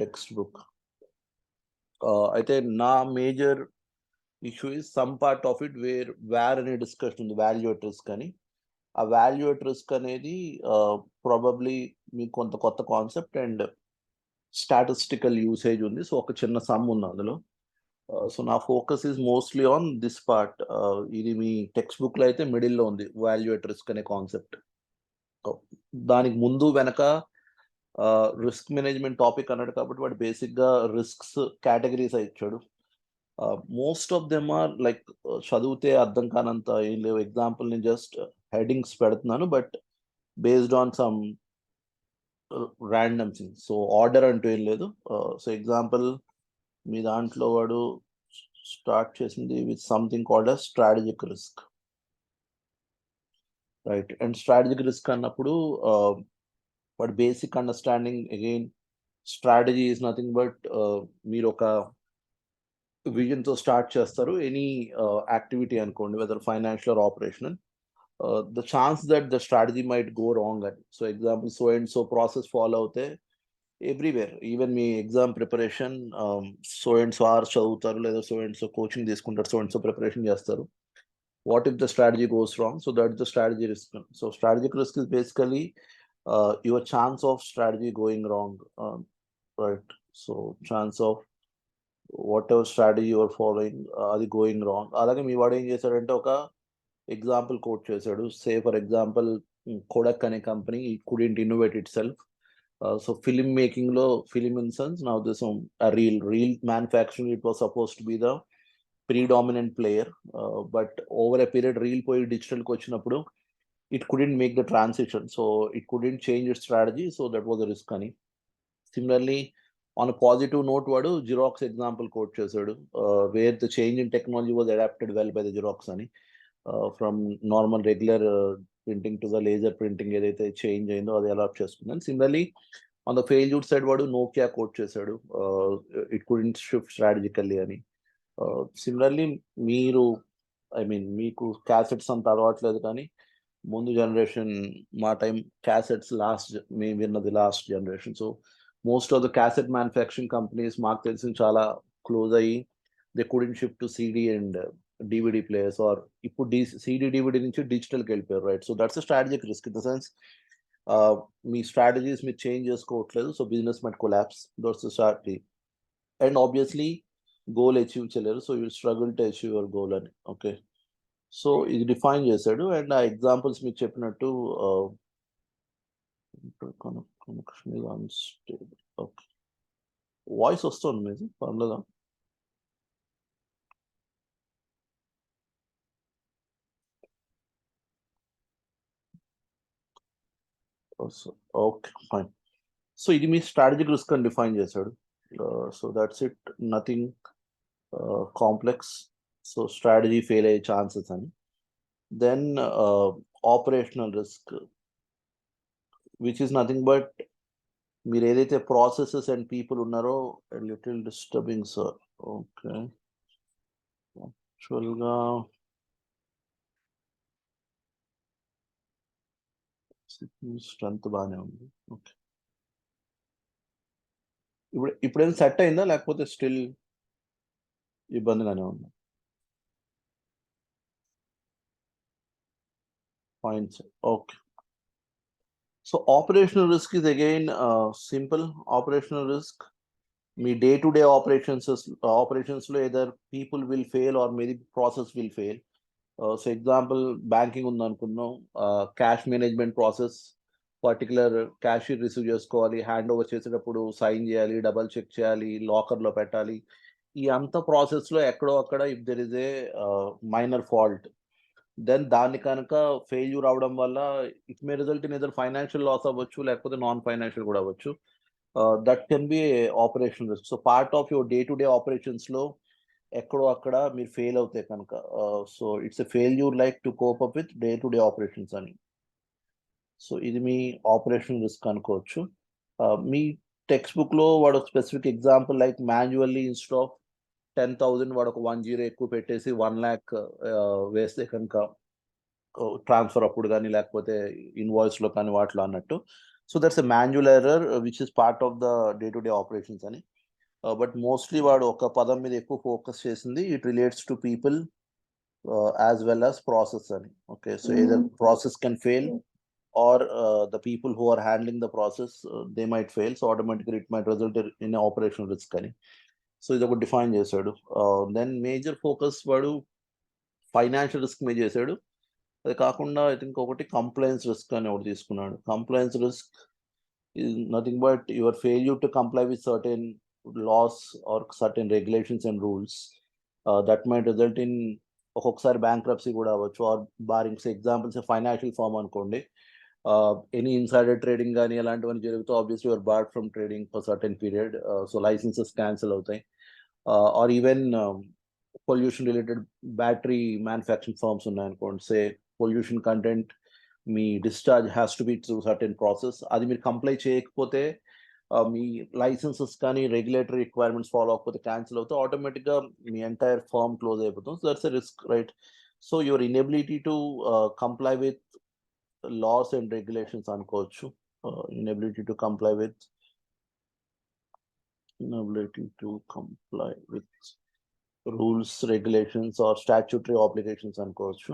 Text book. అయితే నా major issue is some part of it where అనే discussion ఉంది, వాల్యూ ఎట్ రిస్క్ అని. ఆ వాల్యూ ఎట్ రిస్క్ అనేది ప్రాబబ్లీ మీకు కొంత కొత్త కాన్సెప్ట్ అండ్ స్టాటిస్టికల్ యూసేజ్ ఉంది. సో ఒక చిన్న సమ్ ఉంది అందులో. సో నా focus is mostly on this part. ఇది మీ టెక్స్ట్ బుక్లో అయితే మిడిల్లో ఉంది, వాల్యూ ఎట్ రిస్క్ అనే కాన్సెప్ట్. దానికి ముందు వెనక రిస్క్ మేనేజ్మెంట్ టాపిక్ అన్నాడు కాబట్టి వాడు బేసిక్గా రిస్క్స్ కేటగిరీస్ ఇచ్చాడు. Most of them are like చదివితే అర్థం కానంత ఏం లేవు. ఎగ్జాంపుల్ నేను జస్ట్ హెడింగ్స్ పెడుతున్నాను, but based on some random things. So order అంటూ ఏం లేదు. సో ఎగ్జాంపుల్ మీ దాంట్లో వాడు స్టార్ట్ చేసింది with something called a strategic risk, right? And strategic risk అన్నప్పుడు what basic understanding again, strategy is nothing but మీరు ఒక విజన్తో స్టార్ట్ చేస్తారు ఎనీ యాక్టివిటీ అనుకోండి, whether financial or operational. The chance that the strategy might go wrong అని. So example so and so process follow అవుతే everywhere, even మీ exam preparation so and so hours చదువుతారు, లేదా సో అండ్ సో కోచింగ్ తీసుకుంటారు, so and so preparation చేస్తారు. What if the strategy goes wrong? So that's the strategy risk. So strategic risk is basically your chance of strategy going wrong, right? So chance of whatever strategy you are following, అది going wrong. అలాగే మీ వాడు ఏం చేశాడంటే ఒక example quote చేశాడు. Say for example Kodak అనే company couldn't innovate itself. So film మేకింగ్లో, film in sense now this reel manufacturing it was suppose to be the predominant player, but over a period reel పోయి డిజిటల్కి వచ్చినప్పుడు it couldn't make the transition, so it couldn't change its strategy, so that was a risk అని. Similarly on a positive note వాడు xerox example quote చేశాడు, where the change in technology was adapted well by the Xerox అని. From normal regular printing to the laser printing ఏదైతే change అయిందో అది adapt చేసుకుందని. Similarly on the failure side వాడు Nokia coat చేశాడు, it couldn't shift strategically అని. Similarly మీరు మీకు క్యాసెట్స్ అంత అలవాట్లేదు, కానీ ముందు జనరేషన్ మా టైం క్యాసెట్స్ మేము విన్నది last generation. So most of the cassette manufacturing companies మాకు తెలిసి చాలా క్లోజ్ అయ్యి they couldn't shift to CD and DVD players, or ఇప్పుడు సిడి డివిడి నుంచి డిజిటల్కి వెళ్ళిపోయారు, right? So that's a strategic risk in the sense మీ స్ట్రాటజీస్ మీరు చేంజ్ చేసుకోవట్లేదు, so business might collapse. That's the strategy. And obviously goal achieve చేయలేరు, so you struggle to achieve your goal అని. Okay, so ఇది define చేశాడు. And ఆ examples మీకు చెప్పినట్టు ఓకే, వాయిస్ వస్తుంది మీది, పర్లేదా? Okay, fine. సో ఇది మీ స్ట్రాటజిక్ రిస్క్ అని డిఫైన్ చేశాడు. So that's it, nothing complex. So strategy fail అయ్యే ఛాన్సెస్ అని. Then operational risk, which is nothing but మీరు ఏదైతే ప్రాసెసెస్ అండ్ పీపుల్ ఉన్నారో, లిటిల్ డిస్టర్బింగ్ సార్. ఓకే, యాక్చువల్గా స్ట్రెంత్ బాగానే ఉంది. ఓకే, ఇప్పుడేం సెట్ అయిందా, లేకపోతే స్టిల్ ఇబ్బందిగానే ఉందా? Fine sir, okay. So operational risk is again simple. Operational risk మీ డే టు డే ఆపరేషన్స్లో either people will fail or maybe process will fail. So example banking ఉందనుకున్నాం, cash management process, particular cashier receive చేసుకోవాలి, hand over చేసేటప్పుడు sign చేయాలి, double check చేయాలి, లాకర్లో పెట్టాలి. ఈ అంత ప్రాసెస్లో ఎక్కడో అక్కడ if there is a minor fault, then దాన్ని కనుక ఫెయిల్యూర్ అవడం వల్ల it may result in either financial loss అవ్వచ్చు, లేకపోతే నాన్ ఫైనాన్షియల్ కూడా అవ్వచ్చు. That can be operational risk. So part of your day to day ఆపరేషన్స్లో ఎక్కడో అక్కడ మీరు ఫెయిల్ అవుతాయి కనుక, so it's a failure like to cope up with day to day operations అని. సో ఇది మీ ఆపరేషనల్ రిస్క్ అనుకోవచ్చు. మీ టెక్స్ట్ బుక్లో వాడు specific example like manually instead of 10,000 వాడు ఒక 1 ఎక్కువ పెట్టేసి 1 lakh వేస్తే కనుక ట్రాన్స్ఫర్ అప్పుడు కానీ లేకపోతే ఇన్వాయిస్లో కానీ వాటిలో అన్నట్టు. So that's a manual error which is part of the day to day operations అని. బట్ మోస్ట్లీ వాడు ఒక పదం మీద ఎక్కువ ఫోకస్ చేసింది it relates to people as well as process అని. Okay, so either process can fail or the people who are handling the process they might fail, so automatically it might result in a operational risk అని. So ఇది ఒకటి define చేశాడు. Then major focus వాడు financial risk మీద చేశాడు. అది కాకుండా I think ఒకటి కంప్లైన్స్ రిస్క్ అని ఒకటి తీసుకున్నాడు. Compliance risk is nothing but your failure to comply with certain laws or certain regulations and rules that might result in ఒక్కొక్కసారి బ్యాంక్రప్సీ కూడా అవ్వచ్చు. Or barings examples financial firm అనుకోండి, any insider trading కానీ అలాంటివన్నీ జరిగితే obviously your barred from trading for certain period, so licenses cancel అవుతాయి. Or even pollution related battery manufacturing firms ఉన్నాయనుకోండి, say pollution content మీ discharge has to be through certain process, అది మీరు comply చేయకపోతే మీ లైసెన్సెస్ కానీ రెగ్యులేటరీ రిక్వైర్మెంట్స్ ఫాలో అవ్వకపోతే cancel అవుతే ఆటోమేటిక్గా మీ ఎంటైర్ ఫర్మ్ క్లోజ్ అయిపోతుంది. So that's a risk, right? So your inability to comply with laws and regulations అనుకోవచ్చు. Inability to comply with rules, regulations or statutory obligations అనుకోవచ్చు.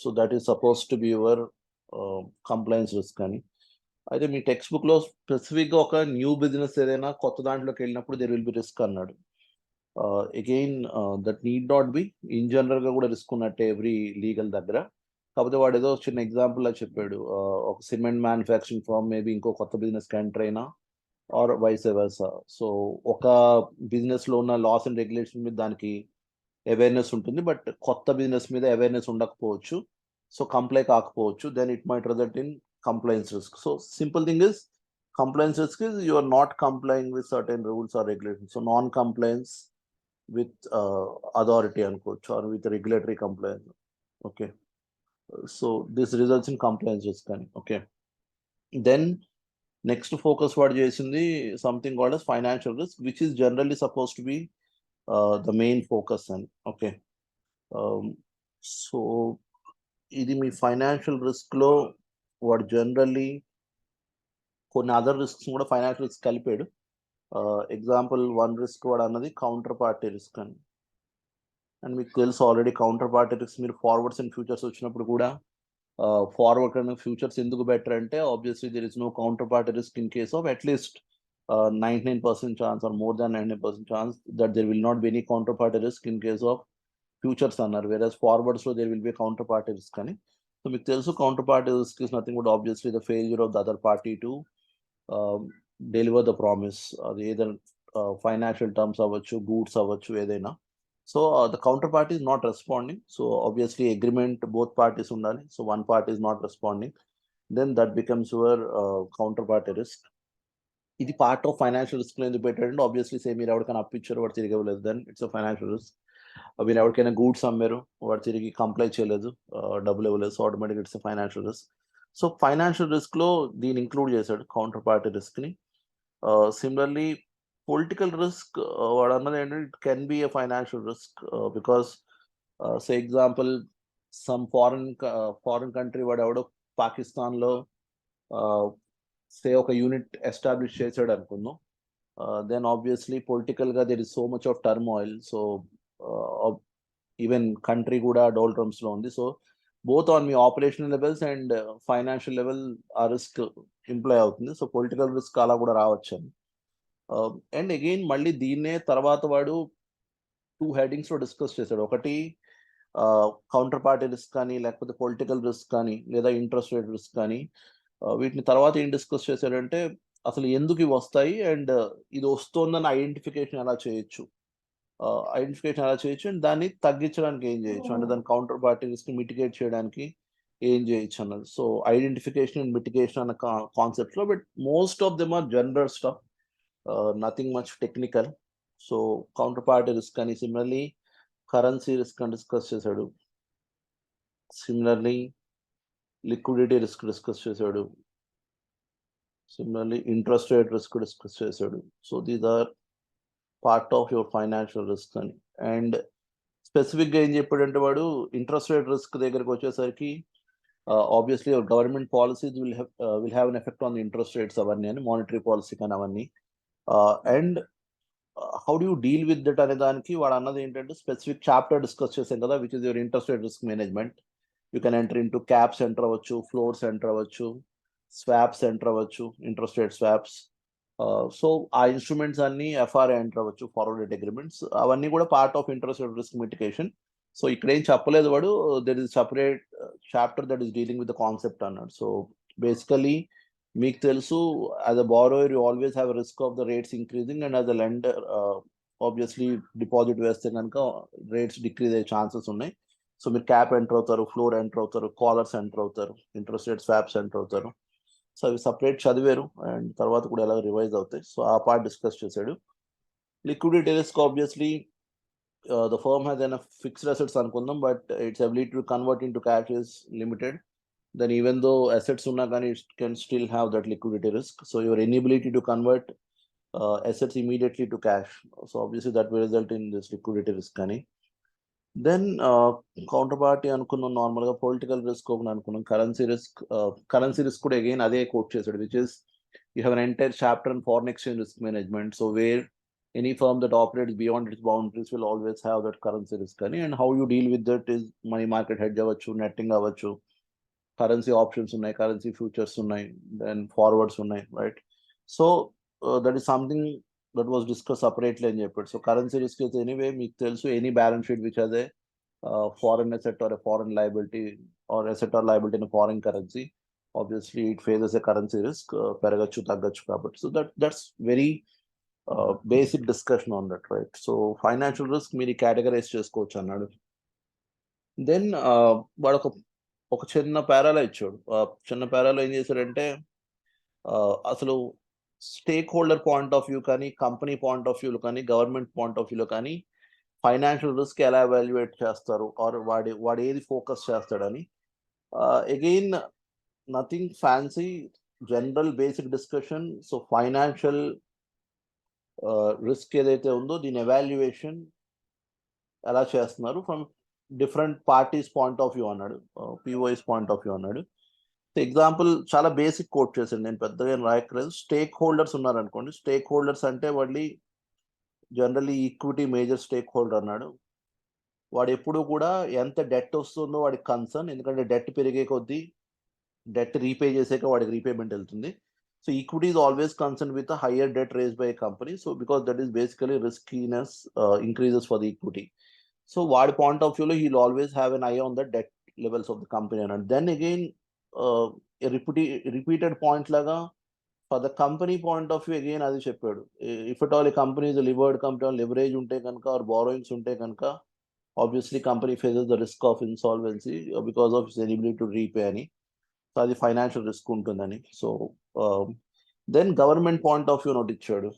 So that is supposed to be your compliance risk అని. అయితే మీ text book లో specific గా ఒక new business ఏదైనా కొత్త దాంట్లోకి వెళ్ళినప్పుడు దేర్ విల్ బి రిస్క్ అన్నాడు. Again that need not be, in general గా కూడా రిస్క్ ఉన్నట్టే ఎవ్రీ లీగల్ దగ్గర. కాకపోతే వాడు ఏదో చిన్న ఎగ్జాంపుల్ లా చెప్పాడు, ఒక సిమెంట్ మ్యానుఫ్యాక్చరింగ్ ఫార్మ్ మేబీ ఇంకో కొత్త బిజినెస్ కి ఎంటర్ అయినా ఆర్ వైస్ వర్సా. సో ఒక బిజినెస్ లో ఉన్న లాస్ అండ్ రెగ్యులేషన్ మీద దానికి అవేర్నెస్ ఉంటుంది, బట్ కొత్త బిజినెస్ మీద అవేర్నెస్ ఉండకపోవచ్చు, సో కంప్లై కాకపోవచ్చు. Then it might result in compliance risk. So simple thing is compliance risk is you are not complying with certain rules or regulations. So non-compliance with authority or with regulatory compliance. Okay. So this results in compliance risk. Okay. Then next focus what chesindi something called as financial risk, which is generally supposed to be the main focus. Okay. So ఇది మీ financial risk లో వాడు generally కొన్ని other risks కూడా financial risk కలిపాడు. Example one risk వాడు అన్నది counter party risk అని. And మీకు తెలుసు ఆల్రెడీ కౌంటర్ పార్టీ రిస్క్ మీరు ఫార్వర్డ్స్ అండ్ ఫ్యూచర్స్ వచ్చినప్పుడు కూడా ఫార్వర్డ్ అండ్ ఫ్యూచర్స్ ఎందుకు బెటర్ అంటే obviously there is no counter party risk in case of at least 99% chance or more than 99% chance that there will not be any counter party risk in case of futures అన్నారు, వేరస్ forwards లో there will be counter party risk అని. So మీకు తెలుసు counter party risk is nothing but obviously the failure of the other party to deliver the promise. అది ఏదైనా financial terms అవ్వచ్చు, goods అవ్వచ్చు, ఏదైనా. So the counter party is not responding. So obviously agreement both parties ఉండాలి. So one party is not responding, then that becomes your counterparty risk. ఇది part of financial risk లో ఎందుకు పెట్టారంటే obviously same మీరు ఎవరికైనా అప్పించారు వాడు తిరిగి ఇవ్వలేదు, then it's a financial risk. మీరు ఎవరికైనా గూడ్స్ అమ్మారు వాడు తిరిగి కంప్లై చేయలేదు, డబ్బులు ఇవ్వలేదు, so automatic it's financial risk. So financial risk లో దీన్ని ఇంక్లూడ్ చేశాడు కౌంటర్ పార్టీ రిస్క్ ని. సిమిలర్లీ పొలిటికల్ రిస్క్ వాడు అన్నది ఏంటంటే it can be a financial risk because say example some foreign country వాడు ఎవడో పాకిస్తాన్ లో సే ఒక యూనిట్ ఎస్టాబ్లిష్ చేశాడు అనుకుందాం, then obviously political ga there is so much of turmoil, so even country kuda doldrums lo undi. So both on me operational levels and financial level a risk imply avutundi. So political risk ala kuda raavachu. And again malli deenne tarvata vaadu two headings lo discuss chesadu. Okati counter party risk ani lekapothe political risk ani leda interest rate risk ani వీటిని తర్వాత ఏం discuss చేశాడంటే అసలు ఎందుకు ఇవి వస్తాయి and ఇది వస్తుందని ఐడెంటిఫికేషన్ ఎలా చేయొచ్చు, అండ్ దాన్ని తగ్గించడానికి ఏం చేయొచ్చు, అంటే దాని కౌంటర్ పార్టీ రిస్క్ మిటిగేట్ చేయడానికి ఏం చేయొచ్చు అన్నది. సో ఐడెంటిఫికేషన్ అండ్ మిటిగేషన్ అన్న కాన్సెప్ట్స్ లో, but most of them are general stuff, nothing much technical. So counter party risk అని, సిమిలర్లీ కరెన్సీ రిస్క్ అని డిస్కస్ చేశాడు, సిమిలర్లీ లిక్విడిటీ రిస్క్ డిస్కస్ చేశాడు, similarly interest rate risk discuss చేశాడు. So these are part of your financial risk అని. And స్పెసిఫిక్గా ఏం చెప్పాడంటే వాడు ఇంట్రెస్ట్ రేట్ రిస్క్ దగ్గరకు వచ్చేసరికి Obviously your government policies will have an effect on the interest rates అవన్నీ అని monetary policy కానీ అవన్నీ. And how do you deal with that అనే దానికి వాడు అన్నది ఏంటంటే స్పెసిఫిక్ చాప్టర్ డిస్కస్ చేసాం కదా, which is your interest rate risk management. You can enter into caps enter అవ్వచ్చు, ఫ్లోర్స్ ఎంటర్ అవ్వచ్చు, స్వాప్స్ ఎంటర్ అవ్వచ్చు, ఇంట్రెస్ట్ రేట్ స్వాప్స్. సో ఆ ఇన్స్ట్రుమెంట్స్ అన్ని ఎఫ్ఆర్ఏ ఎంటర్ అవ్వచ్చు, ఫార్వర్డ్ రేట్ అగ్రిమెంట్స్, అవన్నీ కూడా part of interest rate risk mitigation. So ఇక్కడ ఏం చెప్పలేదు వాడు, there is separate chapter that is dealing with the concept అన్నాడు. సో బేసికలీ మీకు తెలుసు, as a borrower you always have risk of the rates increasing, and as a lender obviously deposit వేస్తే కనుక rates decrease అయ్యే chances ఉన్నాయి. So మీరు cap enter అవుతారు, floor enter అవుతారు, కాలర్స్ ఎంటర్ అవుతారు, ఇంట్రెస్ట్ రేట్ స్వాప్స్ ఎంటర్ అవుతారు. So అవి సపరేట్ చదివారు అండ్ తర్వాత కూడా ఎలా రివైజ్ అవుతాయి. సో ఆ పార్ట్ డిస్కస్ చేశాడు. Liquidity risk obviously the firm has enough fixed assets అనుకుందాం, but its ability to convert into cash is limited. Then even though assets unna కానీ it can still have that liquidity risk. So your inability to convert assets immediately to cash, so obviously that will result in this liquidity risk కానీ. Then counterparty అనుకున్నాం, నార్మల్గా political risk ఒకటి అనుకున్నాం, currency risk కూడా again అదే coat చేశాడు, which is you have an entire chapter on foreign exchange risk management. So where any firm that operates beyond its boundaries will always have that currency risk అని, and how you deal with that is money market hedge అవ్వచ్చు, netting అవ్వచ్చు, currency options ఉన్నాయి, currency futures ఉన్నాయి, then forwards ఉన్నాయి, right. So that is something that was discuss separately అని చెప్పాడు. So currency risk అయితే anyway మీకు తెలుసు, ఎనీ బ్యాలెన్స్ షీట్ విచ్ అదే foreign asset or a foreign liability or asset or liability in foreign currency, obviously it faces a currency risk, పెరగచ్చు తగ్గచ్చు కాబట్టి. So that's very basic discussion on that, right. So financial risk మీరు categorise చేసుకోవచ్చు అన్నాడు. Then వాడు ఒక చిన్న పేరాలో ఇచ్చాడు. చిన్న పేరాలో ఏం చేశాడంటే అసలు stake holder point of view కానీ, కంపెనీ పాయింట్ ఆఫ్ వ్యూలో కానీ, గవర్నమెంట్ పాయింట్ ఆఫ్ వ్యూలో కానీ ఫైనాన్షియల్ రిస్క్ ఎలా ఎవాల్యుయేట్ చేస్తారు, ఆర్ వాడు ఏది ఫోకస్ చేస్తాడని. Again nothing fancy, general basic discussion. So financial risk ఏదైతే ఉందో దీని ఎవాల్యుయేషన్ ఎలా చేస్తున్నారు from different parties point of view అన్నాడు, పిఓఎస్ పాయింట్ ఆఫ్ వ్యూ అన్నాడు. సో ఎగ్జాంపుల్ చాలా బేసిక్ కోట్ చేశాను, నేను పెద్దగా రాయక్కర్లేదు. స్టేక్ హోల్డర్స్ ఉన్నారనుకోండి, స్టేక్ హోల్డర్స్ అంటే వాళ్ళు generally equity major stake holder అన్నాడు. వాడు ఎప్పుడు కూడా ఎంత డెట్ వస్తుందో వాడికి కన్సర్న్, ఎందుకంటే డెట్ పెరిగే కొద్దీ డెట్ రీపే చేసాక వాడికి రీపేమెంట్ వెళ్తుంది. So equity is always concern with higher debt raise by company. So because that is basically riskiness increases for the equity. So వాడి పాయింట్ ఆఫ్ వ్యూలో he'll always have an eye on the debt levels of the company అన్నాడు. Then again repeated point లాగా for the company point of view again అది చెప్పాడు. If at all ఈ company is levered company, leverage ఉంటే కనుక or borrowings ఉంటే కనుక obviously company faces the risk of insolvency because of its eligibility to repay అని. So అది financial risk ఉంటుందని. So then government point of view note ఇచ్చాడు.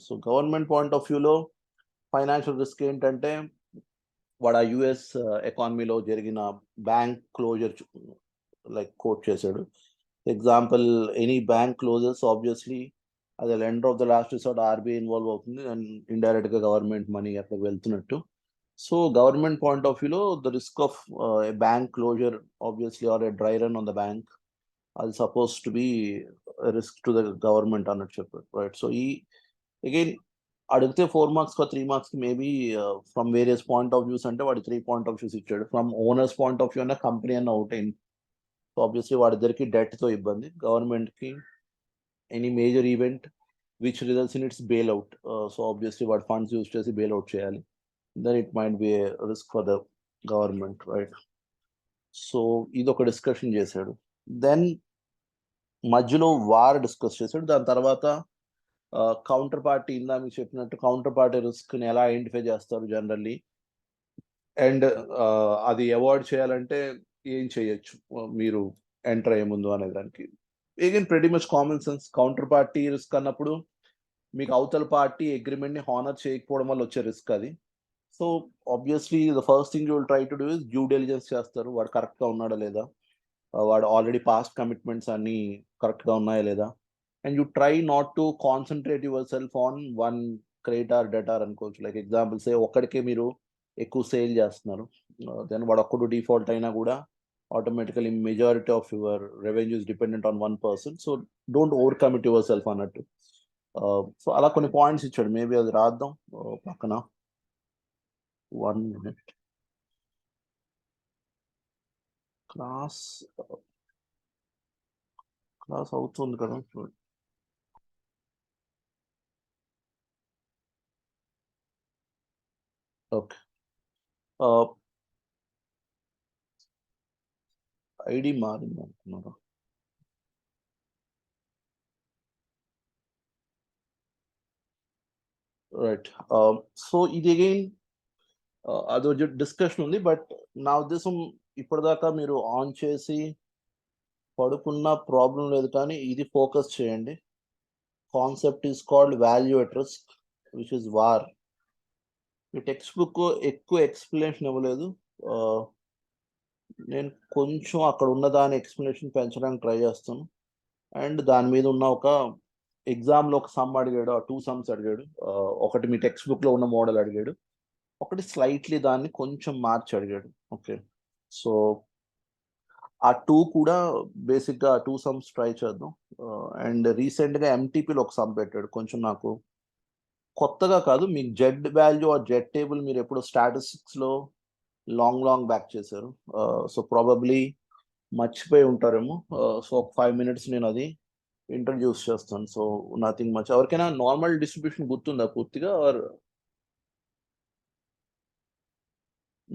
So government point of వ్యూలో financial risk ఏంటంటే వాడు ఆ యుఎస్ ఎకానమీలో జరిగిన బ్యాంక్ క్లోజర్ లైక్ కోట్ చేశాడు. Example, any bank closures obviously అది lender of the last resort RBI involve అవుతుంది, అండ్ ఇండైరెక్ట్గా గవర్నమెంట్ మనీ అక్కడికి వెళ్తున్నట్టు. So government point of view, the risk of a bank closure obviously, or a dry run on the bank, is supposed to be a risk to the government on its shepherd, right. So again అడిగితే 4 marks or 3 marks maybe from various point of views అంటే వాడి 3 point of views ఇచ్చాడు. From owners point of view అన్న company అన్న out అయింది. So obviously వాడిద్దరికి డెట్తో ఇబ్బంది, గవర్నమెంట్కి any major event which results in it's bail out. So obviously వాడి funds use చేసి బెయిల్ అవుట్ చేయాలి, then it might be a risk for the government, right. So ఇది ఒక డిస్కషన్ చేశాడు. దెన్ మధ్యలో వార్ డిస్కస్ చేశాడు. దాని తర్వాత కౌంటర్ పార్టీ, ఇందా మీకు చెప్పినట్టు కౌంటర్ పార్టీ రిస్క్ని ఎలా ఐడెంటిఫై చేస్తారు జనరల్లీ, అండ్ అది అవాయిడ్ చేయాలంటే ఏం చేయొచ్చు మీరు ఎంటర్ అయ్యే ముందు అనే దానికి. Again pretty much common sense. Counter party risk అన్నప్పుడు మీకు అవతల పార్టీ అగ్రిమెంట్ని హానర్ చేయకపోవడం వల్ల వచ్చే రిస్క్ అది. So obviously the first thing you will try to do is due diligence చేస్తారు, వాడు కరెక్ట్గా ఉన్నాడా లేదా, వాడు ఆల్రెడీ పాస్ట్ కమిట్మెంట్స్ అన్నీ కరెక్ట్గా ఉన్నాయా లేదా, and you try not to concentrate your self on one creditor debtor అనుకోవచ్చు. లైక్ ఎగ్జాంపుల్స్ ఒక్కడికే మీరు ఎక్కువ సేల్ చేస్తున్నారు, దెన్ వాడు ఒక్కడు డిఫాల్ట్ అయినా కూడా automatically majority of your revenue is dependent on one person, so don't overcommit yourself అన్నట్టు. సో అలా కొన్ని పాయింట్స్ ఇచ్చాడు, మేబీ అది రాద్దాం పక్కన. 1 minute. క్లాస్ అవుతుంది కదా. ఓకే, ఐడి మారింది అనుకున్నారా? రైట్. సో ఇది అగైన్ అదో డిస్కషన్ ఉంది, బట్ నా ఉద్దేశం ఇప్పటిదాకా మీరు ఆన్ చేసి పడుకున్న ప్రాబ్లం లేదు, కానీ ఇది ఫోకస్ చేయండి. Concept is called value at risk, which is war. ఈ టెక్స్ట్ బుక్ ఎక్కువ ఎక్స్ప్లెనేషన్ ఇవ్వలేదు, నేను కొంచెం అక్కడ ఉన్న దాని ఎక్స్ప్లెనేషన్ పెంచడానికి ట్రై చేస్తాను. అండ్ దాని మీద ఉన్న ఒక ఎగ్జామ్లో ఒక సమ్ అడిగాడు, 2 సమ్స్ అడిగాడు. ఒకటి మీ టెక్స్ట్ బుక్లో ఉన్న మోడల్ అడిగాడు, ఒకటి స్లైట్లీ దాన్ని కొంచెం మార్చి అడిగాడు. ఓకే, సో ఆ 2 కూడా బేసిక్గా 2 సమ్స్ ట్రై చేద్దాం. అండ్ రీసెంట్గా ఎంటీపీలో ఒక సమ్ పెట్టాడు, కొంచెం నాకు కొత్తగా కాదు. మీకు జెడ్ వాల్యూ ఆ జెడ్ టేబుల్ మీరు ఎప్పుడు స్టాటిస్టిక్స్లో లాంగ్ బ్యాక్ చేశారు, సో ప్రాబబ్లీ మర్చిపోయి ఉంటారేమో. సో ఒక 5 minutes నేను అది ఇంట్రడ్యూస్ చేస్తాను. So nothing much. ఎవరికైనా నార్మల్ డిస్ట్రిబ్యూషన్ గుర్తుందా పూర్తిగా, or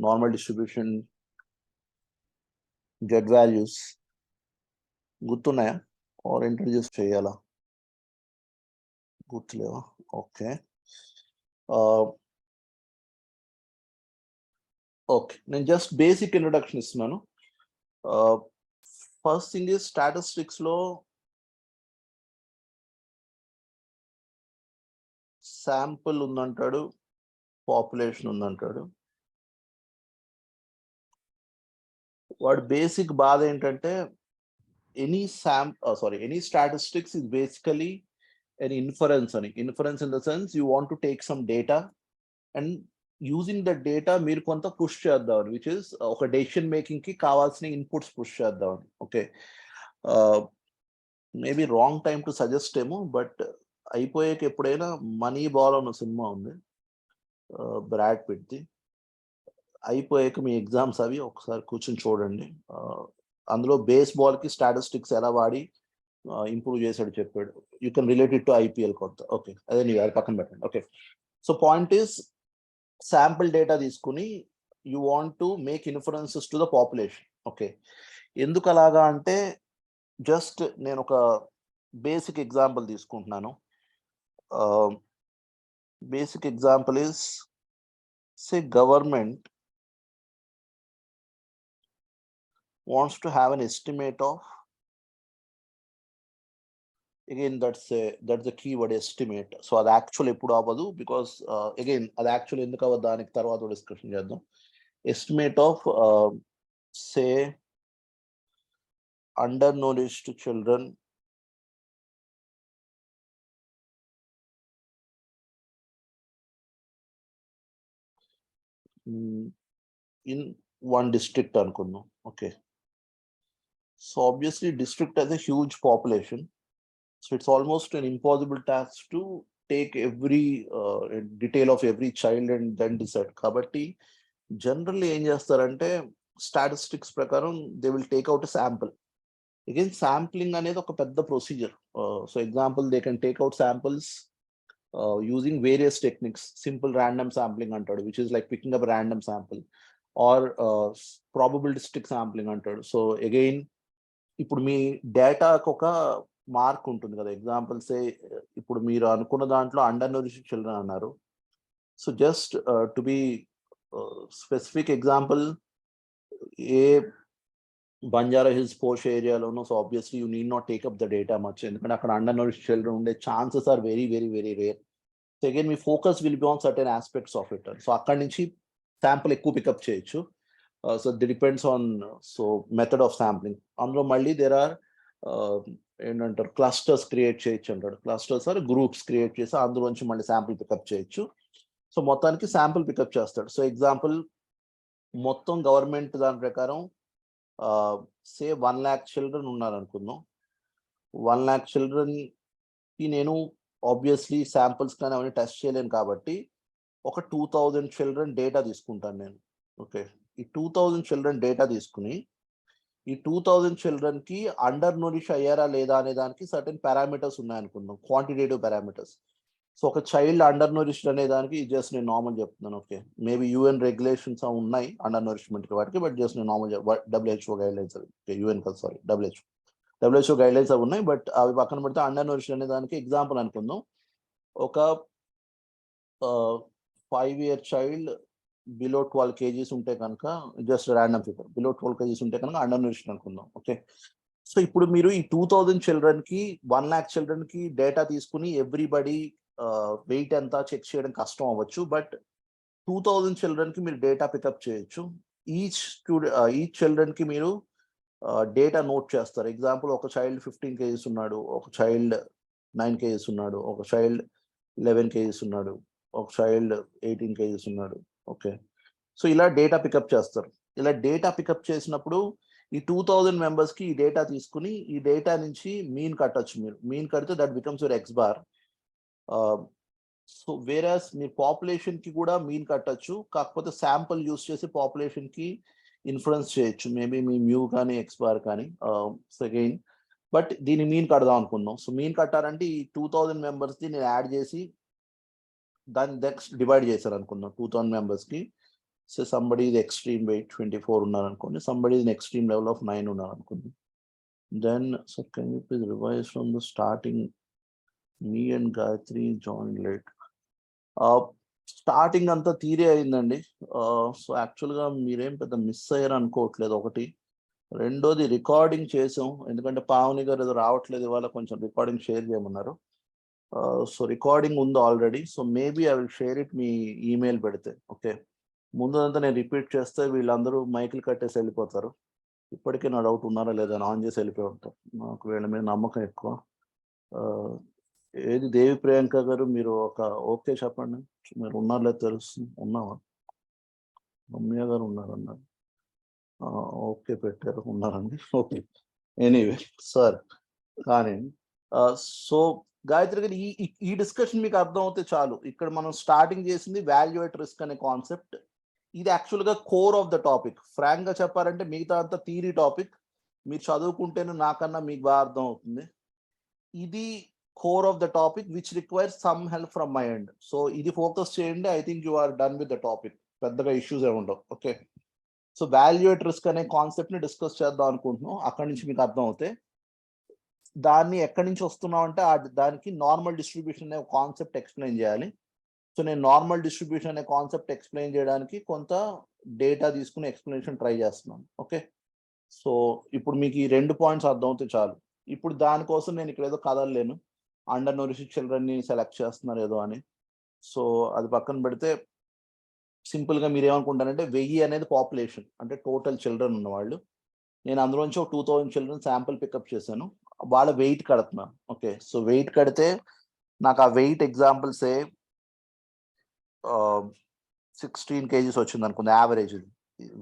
normal distribution Z values గుర్తున్నాయా, ఆర్ ఇంట్రడ్యూస్ చేయాలా? గుర్తులేవా? ఓకే, ఓకే, నేను జస్ట్ బేసిక్ ఇంట్రొడక్షన్ ఇస్తున్నాను. ఫస్ట్ థింగ్ ఇస్ స్టాటిస్టిక్స్లో శాంపుల్ ఉందంటాడు, పాపులేషన్ ఉందంటాడు. వాడు బేసిక్ బాధ ఏంటంటే any statistics is basically an inference అని. Inference in the sense you want to take some data and using the data మీరు కొంత పుష్ చేద్దామని, విచ్ ఇస్ ఒక డెసిషన్ మేకింగ్ కి కావాల్సిన ఇన్పుట్స్ పుష్ చేద్దామని. Okay, maybe wrong time to suggest ఏమో, but అయిపోయాక ఎప్పుడైనా మనీ బాల్ అన్న సినిమా ఉంది, బ్రాడ్ పిట్ది. అయిపోయాక మీ ఎగ్జామ్స్ అవి ఒకసారి కూర్చొని చూడండి. అందులో బేస్ బాల్ కి స్టాటిస్టిక్స్ ఎలా వాడి ఇంప్రూవ్ చేశాడు చెప్పాడు. You can relate it to IPL కొంత. ఓకే, అదే నీ పక్కన పెట్టండి. Okay, so point is sample data తీసుకుని you want to make inferences to the population. Okay, ఎందుకు అలాగా అంటే జస్ట్ నేను ఒక బేసిక్ ఎగ్జాంపుల్ తీసుకుంటున్నాను. Basic example is say government wants to have an estimate of, again that's the keyword estimate. So అది actual ఎప్పుడు అవ్వదు, బికాస్ అగైన్ అది యాక్చువల్ ఎందుకు అవ్వదు దానికి తర్వాత డిస్కషన్ చేద్దాం. Estimate of say under nourished children in one district అనుకుందాం. Okay, so obviously district has a huge population, so it's almost an impossible task to take every detail of every child and then decide. కాబట్టి generally ఏం చేస్తారంటే statistics ప్రకారం they will take out sample. Again sampling అనేది ఒక పెద్ద procedure. So example they can take out samples using various techniques. Simple random sampling అంటాడు, which is like picking up a random sample, or probabilistic sampling అంటాడు. So again ఇప్పుడు మీ డేటాకు ఒక mark ఉంటుంది కదా. ఎగ్జాంపుల్స్ ఇప్పుడు మీరు అనుకున్న దాంట్లో అండర్ nourished చిల్డ్రన్ అన్నారు. So just to be specific example, a Banjara Hills posh ఏరియాలోనో, so obviously you need not take up the data much, ఎందుకంటే అక్కడ అండర్ nourished చిల్డ్రన్ ఉండే chances are very very very rare. So again మీ focus will be on certain aspects of it. So అక్కడి నుంచి sample ఎక్కువ pickup చేయొచ్చు. So the depends on method of sampling. అందులో మళ్ళీ దేర్ ఆర్ ఏంటంటారు, clusters create చేయొచ్చు అంటాడు. క్లస్టర్స్ ఆర్ గ్రూప్స్ క్రియేట్ చేసి అందులోంచి మళ్ళీ శాంపుల్ పికప్ చేయొచ్చు. సో మొత్తానికి శాంపుల్ పికప్ చేస్తాడు. సో ఎగ్జాంపుల్ మొత్తం గవర్నమెంట్ దాని ప్రకారం సే 1 lakh చిల్డ్రన్ ఉన్నారనుకుందాం. 1 lakh చిల్డ్రన్‌కి నేను ఆబ్వియస్లీ శాంపిల్స్ కానీ అవన్నీ టెస్ట్ చేయలేను కాబట్టి ఒక 2000 చిల్డ్రన్ డేటా తీసుకుంటాను నేను. ఓకే. ఈ 2000 చిల్డ్రన్ డేటా తీసుకొని ఈ 2000 చిల్డ్రన్‌కి అండర్ నూరిష్ అయ్యారా లేదా అనే దానికి సర్టెన్ పారామీటర్స్ ఉన్నాయనుకుందాం. Quantitative parameters. సో ఒక చైల్డ్ అండర్ నూరిష్డ్ అనే దానికి జస్ట్ నేను నార్మల్ చెప్తున్నాను. ఓకే. మేబీ యూఎన్ రెగ్యులేషన్స్ ఉన్నాయి అండర్ నూరిష్మెంట్‌కి వాటికి. బట్ జస్ట్ నేను నార్మల్ డబ్ల్యూహెచ్ఓ గైడ్‌లైన్స్ అవి. ఓకే. యూఎన్ కాదు సారీ డబ్ల్యూహెచ్ఓ. డబ్ల్యూహెచ్ఓ గైడ్‌లైన్స్ అవి ఉన్నాయి. బట్ అవి పక్కన పెడితే అండర్ నూరిష్డ్ అనే దానికి ఎగ్జాంపుల్ అనుకుందాం. ఒక 5-year చైల్డ్ బిలో 12 కేజీస్ ఉంటే కనుక just random figure below 12 kgs ఉంటే కనుక అండర్ న్యూట్రిషన్ అనుకుందాం. ఓకే. సో ఇప్పుడు మీరు ఈ 2000 చిల్డ్రన్‌కి 1 lakh చిల్డ్రన్‌కి డేటా తీసుకుని ఎవ్రీబడి వెయిట్ ఎంత చెక్ చేయడం కష్టం అవ్వచ్చు. బట్ 2000 చిల్డ్రన్‌కి మీరు డేటా పికప్ చేయొచ్చు. ఈచ్ చిల్డ్రన్‌కి మీరు డేటా నోట్ చేస్తారు. ఎగ్జాంపుల్ ఒక చైల్డ్ 15 కేజీస్ ఉన్నాడు, ఒక చైల్డ్ 9 కేజీస్ ఉన్నాడు, ఒక చైల్డ్ 11 కేజీస్ ఉన్నాడు, ఒక చైల్డ్ 18 కేజీస్ ఉన్నాడు. ఓకే. సో ఇలా డేటా పికప్ చేస్తారు. ఇలా డేటా పికప్ చేసినప్పుడు ఈ 2000 మెంబర్స్‌కి ఈ డేటా తీసుకొని ఈ డేటా నుంచి మీన్ కట్టొచ్చు మీరు. మీన్ కడితే that becomes your X bar. So whereas మీరు పాపులేషన్‌కి కూడా మీన్ కట్టొచ్చు. కాకపోతే శాంపుల్ యూజ్ చేసి పాపులేషన్‌కి ఇన్ఫ్లుయెన్స్ చేయొచ్చు. మేబీ మీ మ్యూ కానీ ఎక్స్ బార్ కానీ అగైన్ బట్ దీన్ని మీన్ కడదాం అనుకుందాం. సో మీన్ కట్టాలంటే ఈ 2000 మెంబర్స్‌ది నేను యాడ్ చేసి దాన్ని నెక్స్ట్ డివైడ్ చేశారు అనుకుందాం 2000 మెంబర్స్‌కి. So somebody is extreme weight 24 ఉన్నారనుకోండి. Somebody is extreme level of 9 ఉన్నారనుకోండి. Then so can you please revise from the starting me and Gayatri join late. Starting అంతా థియరీ అయిందండి. సో యాక్చువల్‌గా మీరేం పెద్ద మిస్ అయ్యారు అనుకోవట్లేదు ఒకటి. రెండోది రికార్డింగ్ చేసాం. ఎందుకంటే పావని గారు ఏదో రావట్లేదు ఇవాళ కొంచెం రికార్డింగ్ షేర్ చేయమన్నారు. సో రికార్డింగ్ ఉంది already. So maybe I will share it me email పెడితే. ఓకే. ముందంతా నేను రిపీట్ చేస్తే వీళ్ళందరూ మైకులు కట్టేసి వెళ్ళిపోతారు. ఇప్పటికే నా డౌట్ ఉన్నారా లేదా అని ఆన్ చేసి వెళ్ళిపోయి ఉంటారు. నాకు వీళ్ళ మీద నమ్మకం ఎక్కువ. ఏది దేవి ప్రియాంక గారు మీరు ఒక ఓకే చెప్పండి. మీరు ఉన్నారో లేదో తెలుస్తుంది. ఉన్నావా? రమ్య గారు ఉన్నారన్నారు. ఓకే పెట్టారు. ఉన్నారండి. ఓకే. ఎనీవే సార్ కానీ సో గాయత్రి గారు ఈ డిస్కషన్ మీకు అర్థం అవుతే చాలు. ఇక్కడ మనం స్టార్టింగ్ చేసింది వాల్యూ ఎట్ రిస్క్ అనే కాన్సెప్ట్. ఇది యాక్చువల్‌గా కోర్ ఆఫ్ ద టాపిక్. ఫ్రాంక్‌గా చెప్పాలంటే మిగతా అంతా థియరీ టాపిక్. మీరు చదువుకుంటేనే నాకన్నా మీకు బాగా అర్థం అవుతుంది. ఇది core of the topic which requires some help from my end. So ఇది ఫోకస్ చేయండి. I think you are done with the topic. పెద్దగా ఇష్యూస్ ఏమి ఉండవు. Okay. So value at risk అనే కాన్సెప్ట్‌ని డిస్కస్ చేద్దాం అనుకుంటున్నాం. అక్కడి నుంచి మీకు అర్థం అవుతే దాన్ని ఎక్కడి నుంచి వస్తున్నాం అంటే దానికి నార్మల్ డిస్ట్రిబ్యూషన్ అనే కాన్సెప్ట్ ఎక్స్‌ప్లెయిన్ చేయాలి. సో నేను నార్మల్ డిస్ట్రిబ్యూషన్ అనే కాన్సెప్ట్ ఎక్స్‌ప్లెయిన్ చేయడానికి కొంత డేటా తీసుకుని ఎక్స్‌ప్లనేషన్ ట్రై చేస్తున్నాను. ఓకే. సో ఇప్పుడు మీకు ఈ 2 పాయింట్స్ అర్థమవుతే చాలు. ఇప్పుడు దానికోసం నేను ఇక్కడ ఏదో కదలలేను. అండర్ నూరిష్డ్ చిల్డ్రన్‌ని సెలెక్ట్ చేస్తున్నారు ఏదో అని. సో అది పక్కన పెడితే సింపుల్‌గా మీరేమనుకుంటారంటే 1000 అనేది పాపులేషన్. అంటే టోటల్ చిల్డ్రన్ ఉన్నవాళ్ళు. నేను అందులోంచి ఒక 2000 చిల్డ్రన్ శాంపుల్ పికప్ చేశాను. వాళ్ళ వెయిట్ కడుతున్నాను. ఓకే. సో వెయిట్ కడితే నాకు ఆ వెయిట్ ఎగ్జాంపుల్సే 16 కేజీస్ వచ్చిందనుకోండి యావరేజ్.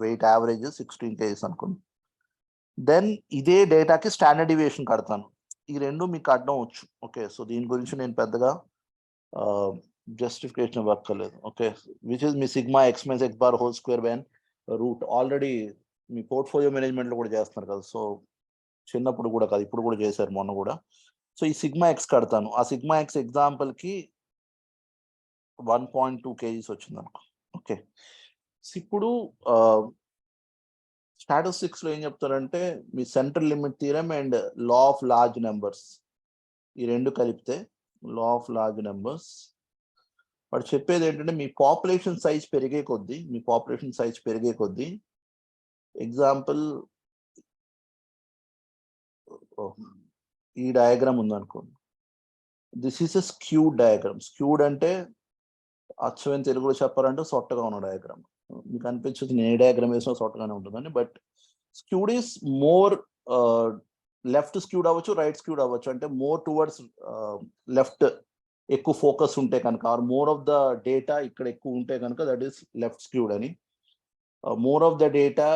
వెయిట్ యావరేజ్ 16 కేజీస్ అనుకోండి. దెన్ ఇదే డేటాకి స్టాండర్డ్ డీవియేషన్ కడతాను. ఈ 2 మీకు అర్థం వచ్చు. ఓకే. సో దీని గురించి నేను పెద్దగా జస్టిఫికేషన్ ఇవ్వక్కర్లేదు. ఓకే. విచ్ ఈస్ మీ sigma X minus X bar whole square by root already మీ పోర్ట్‌ఫోలియో మేనేజ్‌మెంట్‌లో కూడా చేస్తున్నారు కదా! సో చిన్నప్పుడు కూడా కాదు. ఇప్పుడు కూడా చేశారు మొన్న కూడా. సో ఈ సిగ్మా ఎక్స్ కడతాను. ఆ సిగ్మా ఎక్స్ ఎగ్జాంపుల్‌కి 1.2 కేజీస్ వచ్చిందనుకో. ఓకే. ఇప్పుడు స్టాటిస్టిక్స్‌లో ఏం చెప్తారంటే మీ central limit theorem and law of large numbers ఈ 2 కలిపితే లా ఆఫ్ లార్జ్ నంబర్స్ వాడు చెప్పేది ఏంటంటే మీ పాపులేషన్ సైజ్ పెరిగే కొద్దీ ఎగ్జాంపుల్ ఈ డయాగ్రామ్ ఉందనుకోండి. This is a skewed diagram. Skewed అంటే అచ్చమైన తెలుగులో చెప్పాలంటే సొట్టగా ఉన్న డయాగ్రామ్. మీకు అనిపించచ్చు నేను ఏ డయాగ్రామ్ వేసినా సొట్టగానే ఉంటుందని. But skewed is more left skewed అవ్వచ్చు, రైట్ స్క్యూడ్ అవ్వచ్చు. అంటే మోర్ టువర్డ్స్ లెఫ్ట్ ఎక్కువ ఫోకస్ ఉంటే కనుక or more of the data ఇక్కడ ఎక్కువ ఉంటే కనుక దట్ ఈస్ లెఫ్ట్ స్క్యూడ్ అని. More of the data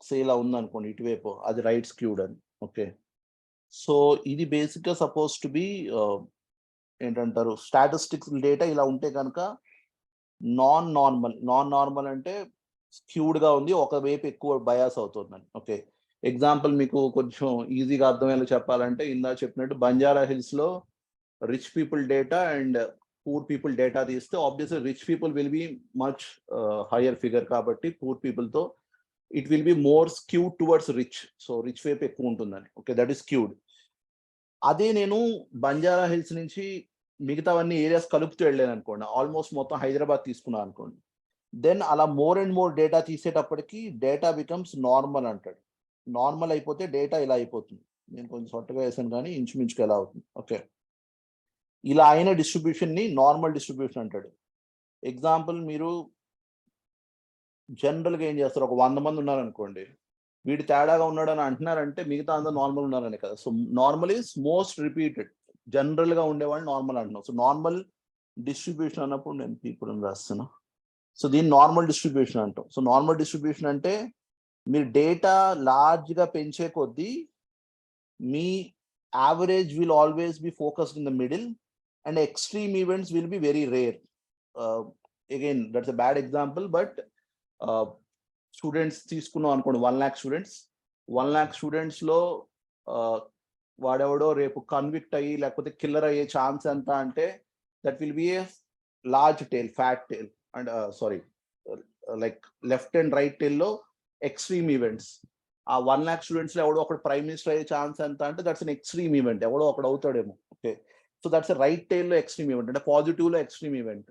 say ఇలా ఉందనుకోండి ఇటువైపు, అది రైట్ స్క్యూడ్ అని. ఓకే. సో ఇది బేసిక్‌గా సపోజ్ టు బి ఏంటంటారు, స్టాటిస్టిక్స్ డేటా ఇలా ఉంటే గనక నాన్ నార్మల్ అంటే స్క్యూడ్‌గా ఉంది, ఒకవైపు ఎక్కువ బయాస్ అవుతుందని. ఓకే. ఎగ్జాంపుల్ మీకు కొంచెం ఈజీగా అర్థమయ్యేలా చెప్పాలంటే, ఇందాక చెప్పినట్టు బంజారా హిల్స్‌లో rich people data and poor people data తీస్తే obviously rich people will be much higher figure, కాబట్టి పూర్ పీపుల్‌తో it will be more skewed towards rich. So rich వైపు ఎక్కువ ఉంటుందని. ఓకే. That is skewed. అదే నేను బంజారా హిల్స్ నుంచి మిగతావన్నీ ఏరియాస్ కలుపుతూ వెళ్ళాననుకోండి, ఆల్మోస్ట్ మొత్తం హైదరాబాద్ తీసుకున్నాను అనుకోండి. దెన్ అలా మోర్ అండ్ మోర్ డేటా తీసేటప్పటికి డేటా బికమ్స్ నార్మల్ అంటాడు. నార్మల్ అయిపోతే డేటా ఇలా అయిపోతుంది. నేను కొంచెం సొట్టగా వేసాను కానీ ఇంచుమించుగా ఎలా అవుతుంది. ఓకే. ఇలా అయిన డిస్ట్రిబ్యూషన్‌ని నార్మల్ డిస్ట్రిబ్యూషన్ అంటాడు. ఎగ్జాంపుల్ మీరు జనరల్‌గా ఏం చేస్తారు, ఒక 100 మంది ఉన్నారనుకోండి. వీడు తేడాగా ఉన్నాడని అంటున్నారంటే మిగతా అందరూ నార్మల్ ఉన్నారనే కదా! So normal is most repeated. జనరల్‌గా ఉండేవాళ్ళని నార్మల్ అంటున్నాం. సో నార్మల్ డిస్ట్రిబ్యూషన్ అన్నప్పుడు నేను పీపుల్ అని రాస్తున్నా. సో దీన్ని నార్మల్ డిస్ట్రిబ్యూషన్ అంటాం. సో నార్మల్ డిస్ట్రిబ్యూషన్ అంటే మీరు డేటా లార్జ్‌గా పెంచే కొద్దీ మీ average will always be focused in the middle and extreme events will be very rare. Again that's a bad example, but students తీసుకున్నాం అనుకోండి, 1,00,000 స్టూడెంట్స్. 1,00,000 స్టూడెంట్స్‌లో వాడెవడో రేపు కన్విక్ట్ అయ్యి లేకపోతే కిల్లర్ అయ్యే ఛాన్స్ ఎంత అంటే that will be a large tail, fat tail and sorry like left and right టెయిల్‌లో ఎక్స్‌ట్రీమ్ ఈవెంట్స్. ఆ 1,00,000 స్టూడెంట్స్‌లో ఎవడో ఒకడు ప్రైమ్ మినిస్టర్ అయ్యే ఛాన్స్ ఎంత అంటే దట్స్ ఎన్ ఎక్స్‌ట్రీమ్ ఈవెంట్. ఎవడో ఒకడు అవుతాడేమో. Okay. So that's a right టెయిల్‌లో ఎక్స్‌ట్రీమ్ ఈవెంట్. అంటే పాజిటివ్‌లో ఎక్స్‌ట్రీమ్ ఈవెంట్.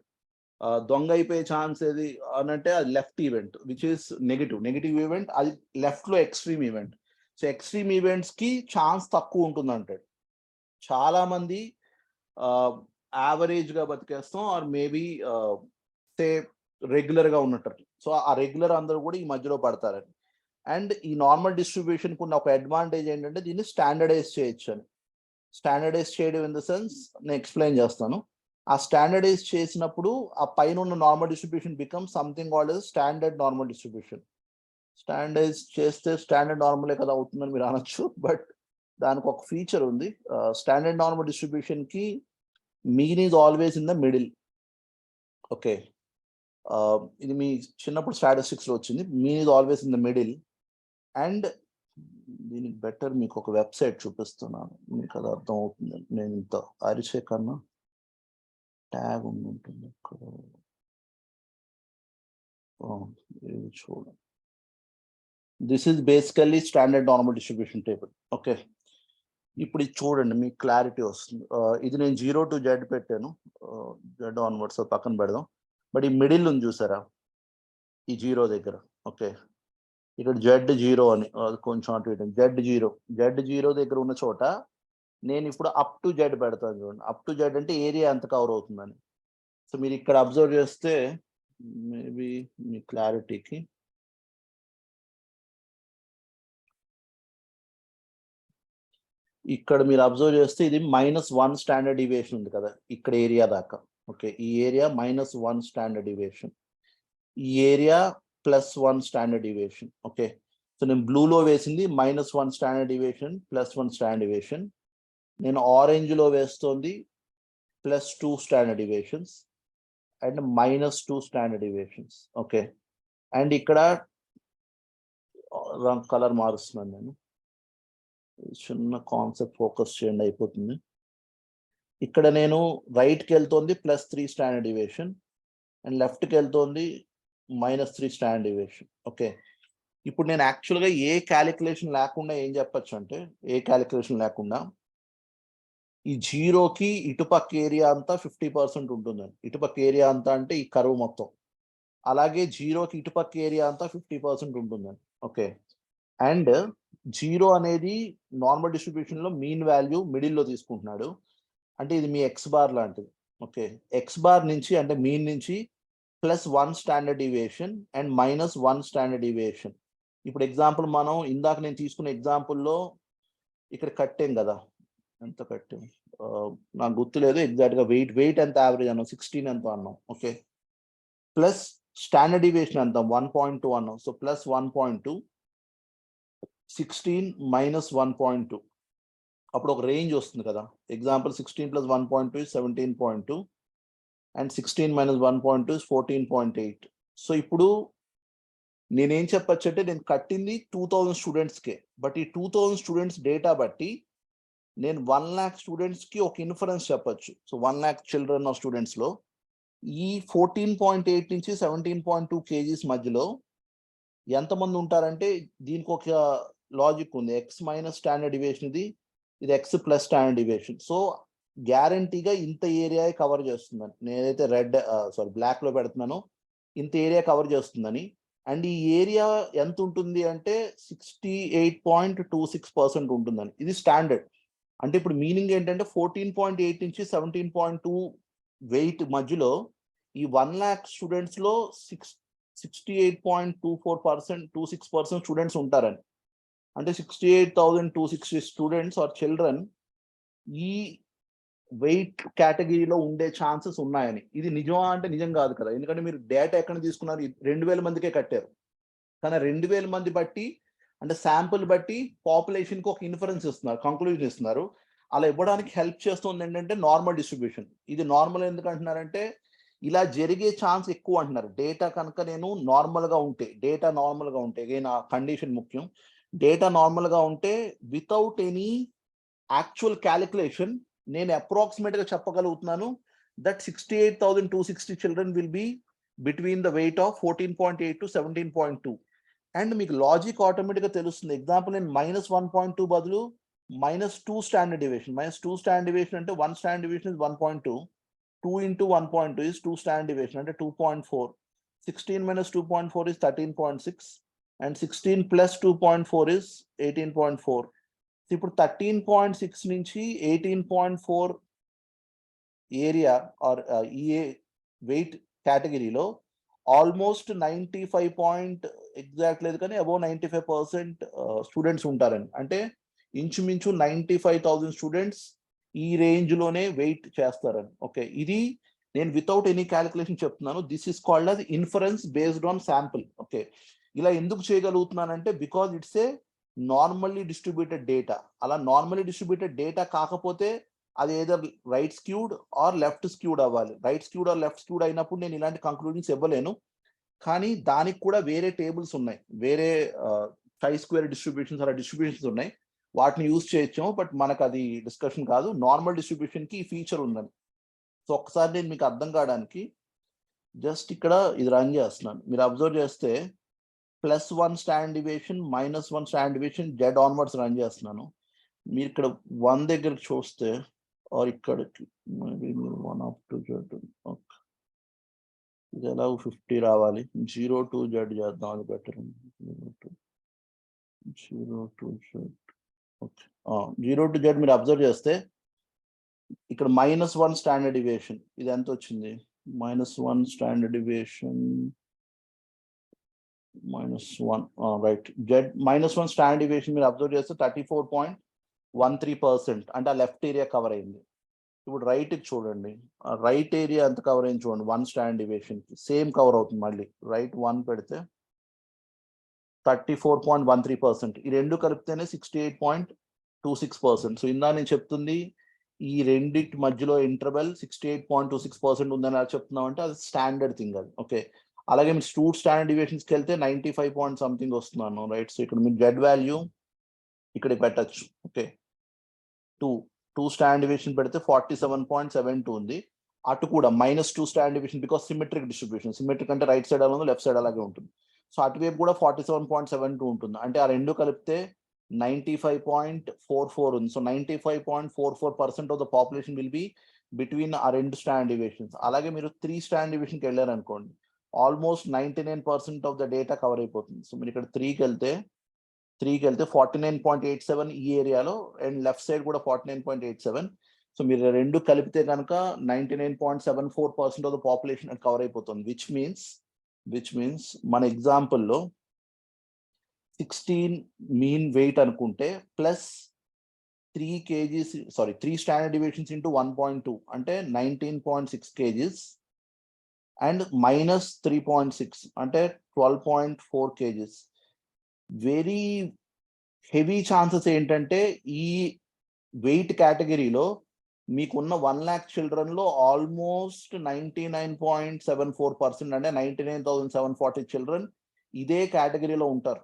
దొంగ అయిపోయే ఛాన్స్ ఏది అనంటే అది left event which is negative event, అది లెఫ్ట్ లో extreme event. So extreme events కి ఛాన్స్ తక్కువ ఉంటుంది అంటాడు. చాలా మంది యావరేజ్ గా బతికేస్తాం ఆర్ మేబీ సే రెగ్యులర్ గా ఉన్నట్టు. సో ఆ రెగ్యులర్ అందరూ కూడా ఈ మధ్యలో పడతారని. అండ్ ఈ నార్మల్ డిస్ట్రిబ్యూషన్ కు ఉన్న ఒక అడ్వాంటేజ్ ఏంటంటే దీన్ని స్టాండర్డైజ్ చేయొచ్చు అని. స్టాండర్డైజ్ చేయడం ఇన్ ద సెన్స్ నేను ఎక్స్ప్లెయిన్ చేస్తాను. ఆ స్టాండర్డైజ్ చేసినప్పుడు ఆ పైన ఉన్న normal distribution become something called as standard normal distribution. Standardize చేస్తే స్టాండర్డ్ నార్మలే కదా అవుతుందని మీరు అనొచ్చు. బట్ దానికి ఒక ఫీచర్ ఉంది. స్టాండర్డ్ నార్మల్ డిస్ట్రిబ్యూషన్ కి mean is always in the middle. Okay. ఇది మీ చిన్నప్పుడు స్టాటిస్టిక్స్ లో వచ్చింది. Mean is always in the middle. And దీనికి బెటర్ మీకు ఒక వెబ్సైట్ చూపిస్తున్నాను, మీకు అది అర్థం అవుతుంది. నేను ఇంత అరిచే కన్నా ట్యాగ్ ఉంటుంది ఇక్కడ. ఇది చూడండి. This is basically standard normal distribution table. Okay. ఇప్పుడు ఇది చూడండి, మీకు క్లారిటీ వస్తుంది. ఇది నేను 0 to Z పెట్టాను. Z ఆన్వర్డ్స్ పక్కన పెడదాం. బట్ ఈ మిడిల్ ఉంది చూసారా, ఈ 0 దగ్గర. ఓకే. ఇక్కడ Z0 అని కొంచెం అటు ఇటు Z0 దగ్గర ఉన్న చోట నేను ఇప్పుడు అప్ టు జెడ్ పెడతాను చూడండి. అప్ టు జెడ్ అంటే ఏరియా ఎంత కవర్ అవుతుందని. సో మీరు ఇక్కడ అబ్జర్వ్ చేస్తే మేబీ మీ క్లారిటీకి ఇక్కడ మీరు అబ్జర్వ్ చేస్తే ఇది -1 స్టాండర్డ్ డివియేషన్ ఉంది కదా ఇక్కడ ఏరియా దాకా. ఓకే. ఈ ఏరియా -1 స్టాండర్డ్ డివియేషన్. ఈ area +1 standard deviation. Okay. So నేను బ్లూలో వేసింది -1 స్టాండర్డ్ డివియేషన్, +1 స్టాండర్డ్ డివియేషన్. నేను ఆరెంజ్ లో వేస్తోంది +2 standard deviations and -2 standard deviations. Okay. And ఇక్కడ కలర్ మారుస్తున్నాను నేను. చిన్న కాన్సెప్ట్ ఫోకస్ చేయండి అయిపోతుంది. ఇక్కడ నేను రైట్‌కి వెళ్తోంది +3 స్టాండర్డ్ డివియేషన్ అండ్ లెఫ్ట్‌కి వెళ్తోంది -3 స్టాండర్డ్ డివియేషన్. ఓకే. ఇప్పుడు నేను యాక్చువల్‌గా ఏ కాలిక్యులేషన్ లేకుండా ఏం చెప్పొచ్చు అంటే, ఏ కాలిక్యులేషన్ లేకుండా ఈ 0కి ఇటుపక్క ఏరియా అంతా 50% ఉంటుందండి. ఇటుపక్క ఏరియా అంతా అంటే ఈ కర్వ్ మొత్తం. అలాగే 0కి ఇటుపక్క ఏరియా అంతా 50% ఉంటుందండి. ఓకే. అండ్ 0 అనేది నార్మల్ డిస్ట్రిబ్యూషన్‌లో మీన్ వాల్యూ మిడిల్‌లో తీసుకుంటున్నాడు. అంటే ఇది మీ ఎక్స్ బార్ లాంటిది. ఓకే. ఎక్స్ బార్ నుంచి అంటే మీన్ నుంచి +1 standard deviation and -1 standard deviation. ఇప్పుడు ఎగ్జాంపుల్ మనం ఇందాక నేను తీసుకున్న ఎగ్జాంపుల్‌లో ఇక్కడ కట్టాం కదా! ఎంత కట్టాం? నాకు గుర్తులేదు ఎగ్జాక్ట్‌గా వెయిట్ ఎంత యావరేజ్ అన్నాం, 16 ఎంతో అన్నాం. ఓకే. ప్లస్ స్టాండర్డ్ డివియేషన్ ఎంత 1.2 అన్నాం. So +1.2 16 minus 1.2. అప్పుడు ఒక రేంజ్ వస్తుంది కదా. Example 16 plus 1.2 is 17.2 and 16 minus 1.2 is 14.8. So ఇప్పుడు నేనేం చెప్పచ్చు అంటే నేను కట్టింది 2000 స్టూడెంట్స్కే, బట్ ఈ 2000 స్టూడెంట్స్ డేటా బట్టి నేను 1 lakh స్టూడెంట్స్కి ఒక ఇన్ఫరెన్స్ చెప్పచ్చు. సో 1 lakh చిల్డ్రన్ ఆఫ్ స్టూడెంట్స్లో ఈ 14.8 నుంచి 17.2 kgs మధ్యలో ఎంతమంది ఉంటారంటే దీనికి ఒక లాజిక్ ఉంది. ఎక్స్ మైనస్ స్టాండర్డ్ డివియేషన్ ఇది X plus standard deviation. So గ్యారంటీగా ఇంత ఏరియా కవర్ చేస్తుందని, నేనైతే బ్లాక్ లో పెడుతున్నాను, ఇంత ఏరియా కవర్ చేస్తుందని. అండ్ ఈ ఏరియా ఎంత ఉంటుంది అంటే 68.26% ఉంటుందని. ఇది స్టాండర్డ్. అంటే ఇప్పుడు మీనింగ్ ఏంటంటే 14.8 నుంచి 17.2 వెయిట్ మధ్యలో ఈ 1 lakh స్టూడెంట్స్ లో 68.26% స్టూడెంట్స్ ఉంటారని. అంటే 68,260 స్టూడెంట్స్ ఆర్ చిల్డ్రన్ ఈ వెయిట్ కేటగిరీలో ఉండే ఛాన్సెస్ ఉన్నాయని. ఇది నిజమా అంటే నిజం కాదు కదా, ఎందుకంటే మీరు డేటా ఎక్కడ తీసుకున్నారు, 2000 మందికే కట్టారు. కానీ 2000 మంది బట్టి అంటే శాంపుల్ బట్టి పాపులేషన్కి ఒక ఇన్ఫరెన్స్ ఇస్తున్నారు, కంక్లూజన్ ఇస్తున్నారు. అలా ఇవ్వడానికి హెల్ప్ చేస్తుంది ఏంటంటే నార్మల్ డిస్ట్రిబ్యూషన్. ఇది నార్మల్ ఎందుకు అంటున్నారంటే ఇలా జరిగే ఛాన్స్ ఎక్కువ అంటున్నారు. డేటా కనుక నేను నార్మల్గా ఉంటే, డేటా నార్మల్గా ఉంటే, అగైన్ ఆ కండిషన్ ముఖ్యం. డేటా నార్మల్గా ఉంటే వితౌట్ ఎనీ యాక్చువల్ క్యాలిక్యులేషన్ నేను అప్రాక్సిమేట్గా చెప్పగలుగుతున్నాను that 68,260 children will be between the weight of 14.8 to 17.2. And మీకు లాజిక్ ఆటోమేటిక్గా తెలుస్తుంది. ఎగ్జాంపుల్ నేను -1.2 బదులు -2 స్టాండర్డ్ డివియేషన్. -2 స్టాండర్డ్ డివియేషన్ అంటే 1 standard deviation is 1.2. 2 into 1.2 is 2 standard deviation అంటే 2.4. 16 minus 2.4 is 13.6 and 16 plus 2.4 is 18.4. ఇప్పుడు 13.6 నుంచి 18.4 ఏరియా ఆర్ ఈ వెయిట్ కేటగిరీలో ఆల్మోస్ట్ 95 ఎగ్జాక్ట్ లేదు కానీ అబౌవ్ 95% స్టూడెంట్స్ ఉంటారని. అంటే ఇంచుమించు 95,000 స్టూడెంట్స్ ఈ రేంజ్ లోనే వెయిట్ చేస్తారని. ఓకే, ఇది నేను వితౌట్ ఎనీ క్యాలిక్యులేషన్ చెప్తున్నాను. This is called as inference based on sample. Okay, ఇలా ఎందుకు చేయగలుగుతున్నానంటే because it's a normally distributed data. అలా నార్మల్లీ డిస్ట్రిబ్యూటెడ్ డేటా కాకపోతే అది ఏదో right skewed or left skewed అవ్వాలి. Right skewed or left skewed అయినప్పుడు నేను ఇలాంటి కంక్లూజన్స్ ఇవ్వలేను. కానీ దానికి కూడా వేరే టేబుల్స్ ఉన్నాయి, వేరే చై స్క్వేర్ డిస్ట్రిబ్యూషన్స్ అలా డిస్ట్రిబ్యూషన్స్ ఉన్నాయి, వాటిని యూజ్ చేయొచ్చు. బట్ మనకు అది డిస్కషన్ కాదు. నార్మల్ డిస్ట్రిబ్యూషన్కి ఈ ఫీచర్ ఉందని. సో ఒక్కసారి నేను మీకు అర్థం కావడానికి జస్ట్ ఇక్కడ ఇది రన్ చేస్తున్నాను. మీరు అబ్జర్వ్ చేస్తే +1 standard deviation, -1 standard deviation, Z onwards run చేస్తున్నాను. మీరు ఇక్కడ 1 దగ్గరికి చూస్తే ఆర్ ఇక్కడికి మేబీ మీరు 1 up to Z. ఓకే, ఇది ఎలా 50 రావాలి. 0 to Z చేద్దాం, అది better. 0 to Z. Okay, 0 to Z మీరు అబ్జర్వ్ చేస్తే ఇక్కడ -1 స్టాండర్డ్ డివియేషన్, ఇది ఎంత వచ్చింది? -1 standard deviation -1 right. Z -1 standard deviation మీరు అబ్జర్వ్ చేస్తే 34.13%. అంటే ఆ లెఫ్ట్ ఏరియా కవర్ అయింది. ఇప్పుడు రైట్ చూడండి, రైట్ ఏరియా ఎంత కవర్ అయింది చూడండి. 1 స్టాండర్డ్ డివియేషన్ సేమ్ కవర్ అవుతుంది. మళ్ళీ రైట్ 1 పెడితే 34.13%. ఈ రెండు కలిపితేనే 68.26%. సో ఇందా నేను చెప్తుంది ఈ రెండింటి మధ్యలో ఇంటర్వెల్ 68.26% ఉందని అలా చెప్తున్నాం అంటే అది స్టాండర్డ్ థింగ్ అది. ఓకే, అలాగే మీరు స్టాండర్డ్ డివియేషన్స్కి వెళ్తే 95 సంథింగ్ వస్తున్నాను. రైట్, సో ఇక్కడ మీరు జెడ్ వాల్యూ ఇక్కడ పెట్టచ్చు. ఓకే, 2 స్టాండర్డ్ డివియేషన్ పెడితే 47.72 ఉంది. అటు కూడా -2 standard deviation because symmetric distribution. Symmetric అంటే రైట్ సైడ్ అలాగే లెఫ్ట్ సైడ్ అలాగే ఉంటుంది. సో అటువైపు కూడా 47.72 ఉంటుంది. అంటే ఆ రెండు కలిపితే 95.44 ఉంది. So 95.44% of the population will be between ఆ రెండు స్టాండర్డ్ డివియేషన్స్. అలాగే మీరు 3 స్టాండర్డ్ డివియేషన్కి వెళ్ళారు అనుకోండి, almost 99% of the data cover అయిపోతుంది. సో మీరు ఇక్కడ 3కి వెళ్తే 49.87 ఈ ఏరియాలో, అండ్ లెఫ్ట్ సైడ్ కూడా 49.87. సో మీరు రెండు కలిపితే కనుక 99.74% ఆఫ్ ద పాపులేషన్ కవర్ అయిపోతుంది. విచ్ మీన్స్ మన ఎగ్జాంపుల్లో 16 మీన్ వెయిట్ అనుకుంటే ప్లస్ 3 స్టాండర్డ్ డివియేషన్స్ ఇంటూ 1.2 అంటే 19.6 kgs అండ్ -3.6 అంటే 12.4 kgs. వెరీ హెవీ ఛాన్సెస్ ఏంటంటే ఈ వెయిట్ కేటగిరీలో మీకున్న 1 lakh చిల్డ్రన్లో ఆల్మోస్ట్ 99.74% అంటే 99,740 చిల్డ్రన్ ఇదే కేటగిరీలో ఉంటారు.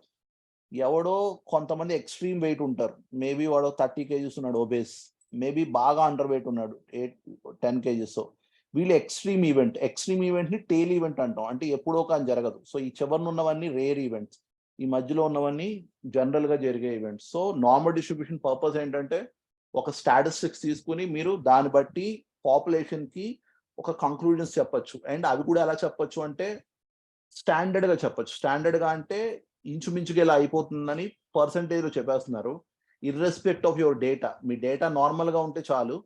ఎవడో కొంతమంది ఎక్స్ట్రీమ్ వెయిట్ ఉంటారు. మేబీ వాడు 30 kgs ఉన్నాడు ఒబేస్, మేబీ బాగా అండర్ వెయిట్ ఉన్నాడు 10 kgs. వీళ్ళు ఎక్స్ట్రీమ్ ఈవెంట్ని టేల్ ఈవెంట్ అంటాం, అంటే ఎప్పుడో కానీ జరగదు. సో ఈ చివరన ఉన్నవన్నీ రేర్ ఈవెంట్స్, ఈ మధ్యలో ఉన్నవన్నీ జనరల్గా జరిగే events. So normal distribution purpose ఏంటంటే ఒక స్టాటిస్టిక్స్ తీసుకుని మీరు దాన్ని బట్టి పాపులేషన్కి ఒక కంక్లూజన్స్ చెప్పొచ్చు. అండ్ అవి కూడా ఎలా చెప్పొచ్చు అంటే స్టాండర్డ్గా చెప్పొచ్చు. స్టాండర్డ్గా అంటే ఇంచుమించుగా ఇలా అయిపోతుందని పర్సంటేజ్లో చెప్పేస్తున్నారు. ఇర్రెస్పెక్ట్ ఆఫ్ యువర్ డేటా, మీ డేటా నార్మల్గా ఉంటే చాలు,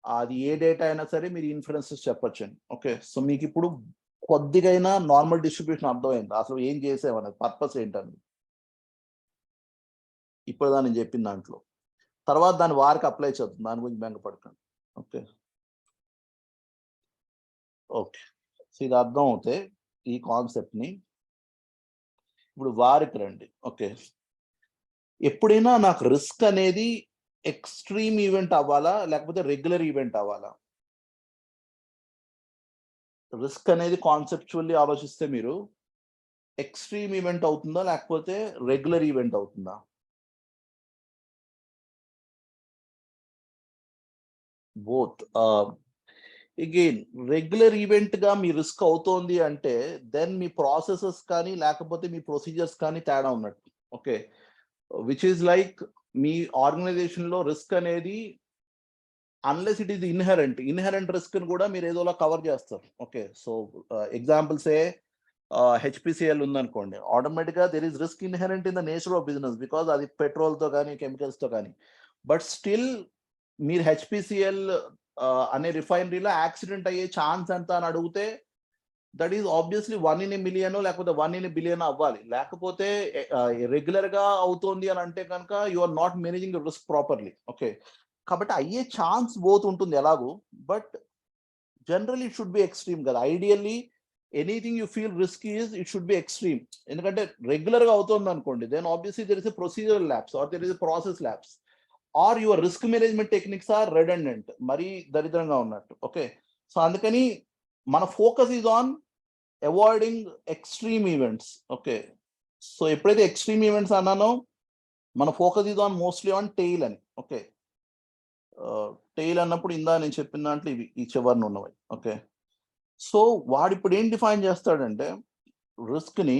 అది ఏ డేటా అయినా సరే మీరు ఇన్ఫరెన్సెస్ చెప్పొచ్చండి. ఓకే, సో మీకు ఇప్పుడు కొద్దిగైనా నార్మల్ డిస్ట్రిబ్యూషన్ అర్థమైంది, అసలు ఏం చేసేవన్నది, పర్పస్ ఏంటని ఇప్పుడు నేను చెప్పిన దాంట్లో. తర్వాత దాని వారికి అప్లై చేద్దాం, దాని గురించి బెంగపడకండి. ఓకే ఓకే, సో ఇది అర్థం అవుతే ఈ కాన్సెప్ట్ని ఇప్పుడు వారికి రండి. ఓకే, ఎప్పుడైనా నాకు రిస్క్ అనేది ఎక్స్ట్రీమ్ ఈవెంట్ అవ్వాలా లేకపోతే రెగ్యులర్ ఈవెంట్ అవ్వాలా? రిస్క్ అనేది కాన్సెప్చువల్లీ ఆలోచిస్తే మీరు ఎక్స్ట్రీమ్ ఈవెంట్ అవుతుందా లేకపోతే రెగ్యులర్ ఈవెంట్ అవుతుందా? బోత్. అగైన్ రెగ్యులర్ ఈవెంట్ గా మీ రిస్క్ అవుతోంది అంటే దెన్ మీ ప్రాసెసెస్ కానీ లేకపోతే మీ ప్రొసీజర్స్ కానీ తేడా ఉన్నట్టు. ఓకే, విచ్ ఈస్ లైక్ మీ ఆర్గనైజేషన్ లో రిస్క్ అనేది unless it is inherent risk ని కూడా మీరు ఏదోలా కవర్ చేస్తారు. ఓకే, సో ఎగ్జాంపుల్స్ హెచ్పిసిఎల్ ఉందనుకోండి, ఆటోమేటిక్గా there is risk inherent in the nature of business, because అది పెట్రోల్తో కానీ కెమికల్స్తో కానీ. బట్ స్టిల్ మీరు హెచ్పిసిఎల్ అనే రిఫైనరీలో యాక్సిడెంట్ అయ్యే ఛాన్స్ ఎంత అని అడిగితే that is obviously 1 in a million లేకపోతే 1 in a billion అవ్వాలి. లేకపోతే రెగ్యులర్ గా అవుతోంది అని అంటే కనుక you are not managing risk properly. Okay, కాబట్టి అయ్యే ఛాన్స్ బోత్ ఉంటుంది ఎలాగో, but general it should be extreme కదా. Ideally anything you feel risky is it should be extreme. ఎందుకంటే రెగ్యులర్ గా అవుతుంది అనుకోండి, then obviously there is a procedural lapse or there is a process lapse or your risk management techniques are redundant, మరీ దరిద్రంగా ఉన్నట్టు. Okay, so అందుకని మన focus is on avoiding extreme events. Okay, so ఎప్పుడైతే extreme events అన్నానో మన focus is on mostly on tail అని. Okay, tail అన్నప్పుడు ఇందా నేను చెప్పిన దాంట్లో ఇవి ఈ చివరిన ఉన్నవి. ఓకే, సో వాడు ఇప్పుడు ఏం డిఫైన్ చేస్తాడంటే రిస్క్ ని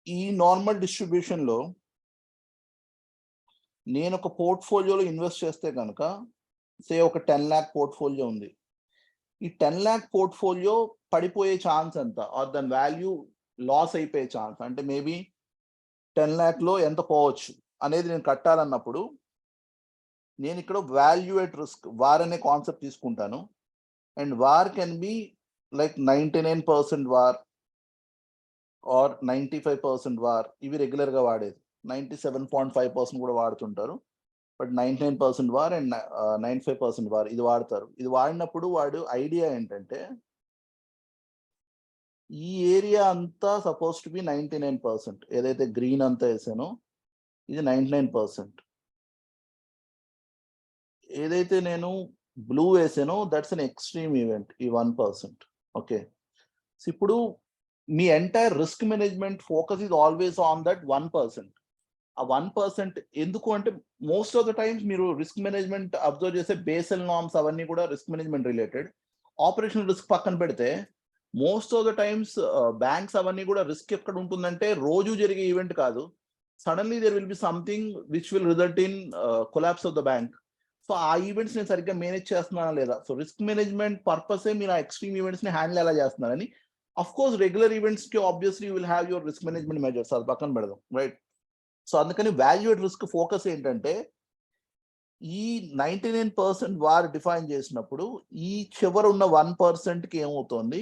ఈ నార్మల్ డిస్ట్రిబ్యూషన్ లో నేను ఒక పోర్ట్ఫోలియోలో ఇన్వెస్ట్ చేస్తే కనుక సే ఒక 10 lakh పోర్ట్ఫోలియో ఉంది, ఈ 10 lakh పోర్ట్ఫోలియో పడిపోయే ఛాన్స్ ఎంత ఆర్ దాని వాల్యూ లాస్ అయిపోయే ఛాన్స్ అంటే మేబీ 10 lakh లో ఎంత పోవచ్చు అనేది నేను కట్టాలన్నప్పుడు నేను ఇక్కడ వాల్యూ ఎట్ రిస్క్ వార్ అనే కాన్సెప్ట్ తీసుకుంటాను. And VaR can be like 99% VaR or 95% VaR, ఇవి రెగ్యులర్ గా వాడేది. 97.5% కూడా వాడుతుంటారు, బట్ 99% వార్ అండ్ 95% వార్ ఇది వాడతారు. ఇది వాడినప్పుడు వాడు ఐడియా ఏంటంటే ఈ ఏరియా అంతా సపోజ్ టు బి 99%, ఏదైతే గ్రీన్ అంతా వేసానో ఇది 99%, ఏదైతే నేను బ్లూ వేసానో దట్స్ అన్ ఎక్స్ట్రీమ్ ఈవెంట్, ఈ 1%. ఓకే, సో ఇప్పుడు మీ entire risk management focus is always on that 1%. ఆ 1% ఎందుకు అంటే మోస్ట్ ఆఫ్ ద టైమ్స్ మీరు రిస్క్ మేనేజ్మెంట్ అబ్జర్వ్ చేసే బేసల్ నార్మ్స్ అవన్నీ కూడా risk management related. Operational risk పక్కన పెడితే most of the times banks అవన్నీ కూడా రిస్క్ ఎక్కడ ఉంటుందంటే రోజు జరిగే ఈవెంట్ కాదు, suddenly there will be something which will result in collapse of the bank. So ఆ ఈవెంట్స్ నేను సరిగ్గా మేనేజ్ చేస్తున్నానా లేదా, సో రిస్క్ మేనేజ్మెంట్ పర్పసే మీరు ఆ ఎక్స్ట్రీమ్ ఈవెంట్స్ ని హ్యాండిల్ ఎలా చేస్తున్నారని. అఫ్ కోర్స్ రెగ్యులర్ ఈవెంట్స్ కి obviously you will have your risk management measures, అది పక్కన పెడదాం, రైట్. సో అందుకని వాల్యూ ఎట్ రిస్క్ ఫోకస్ ఏంటంటే ఈ 99% వారు డిఫైన్ చేసినప్పుడు ఈ చివర ఉన్న 1% కి ఏమవుతోంది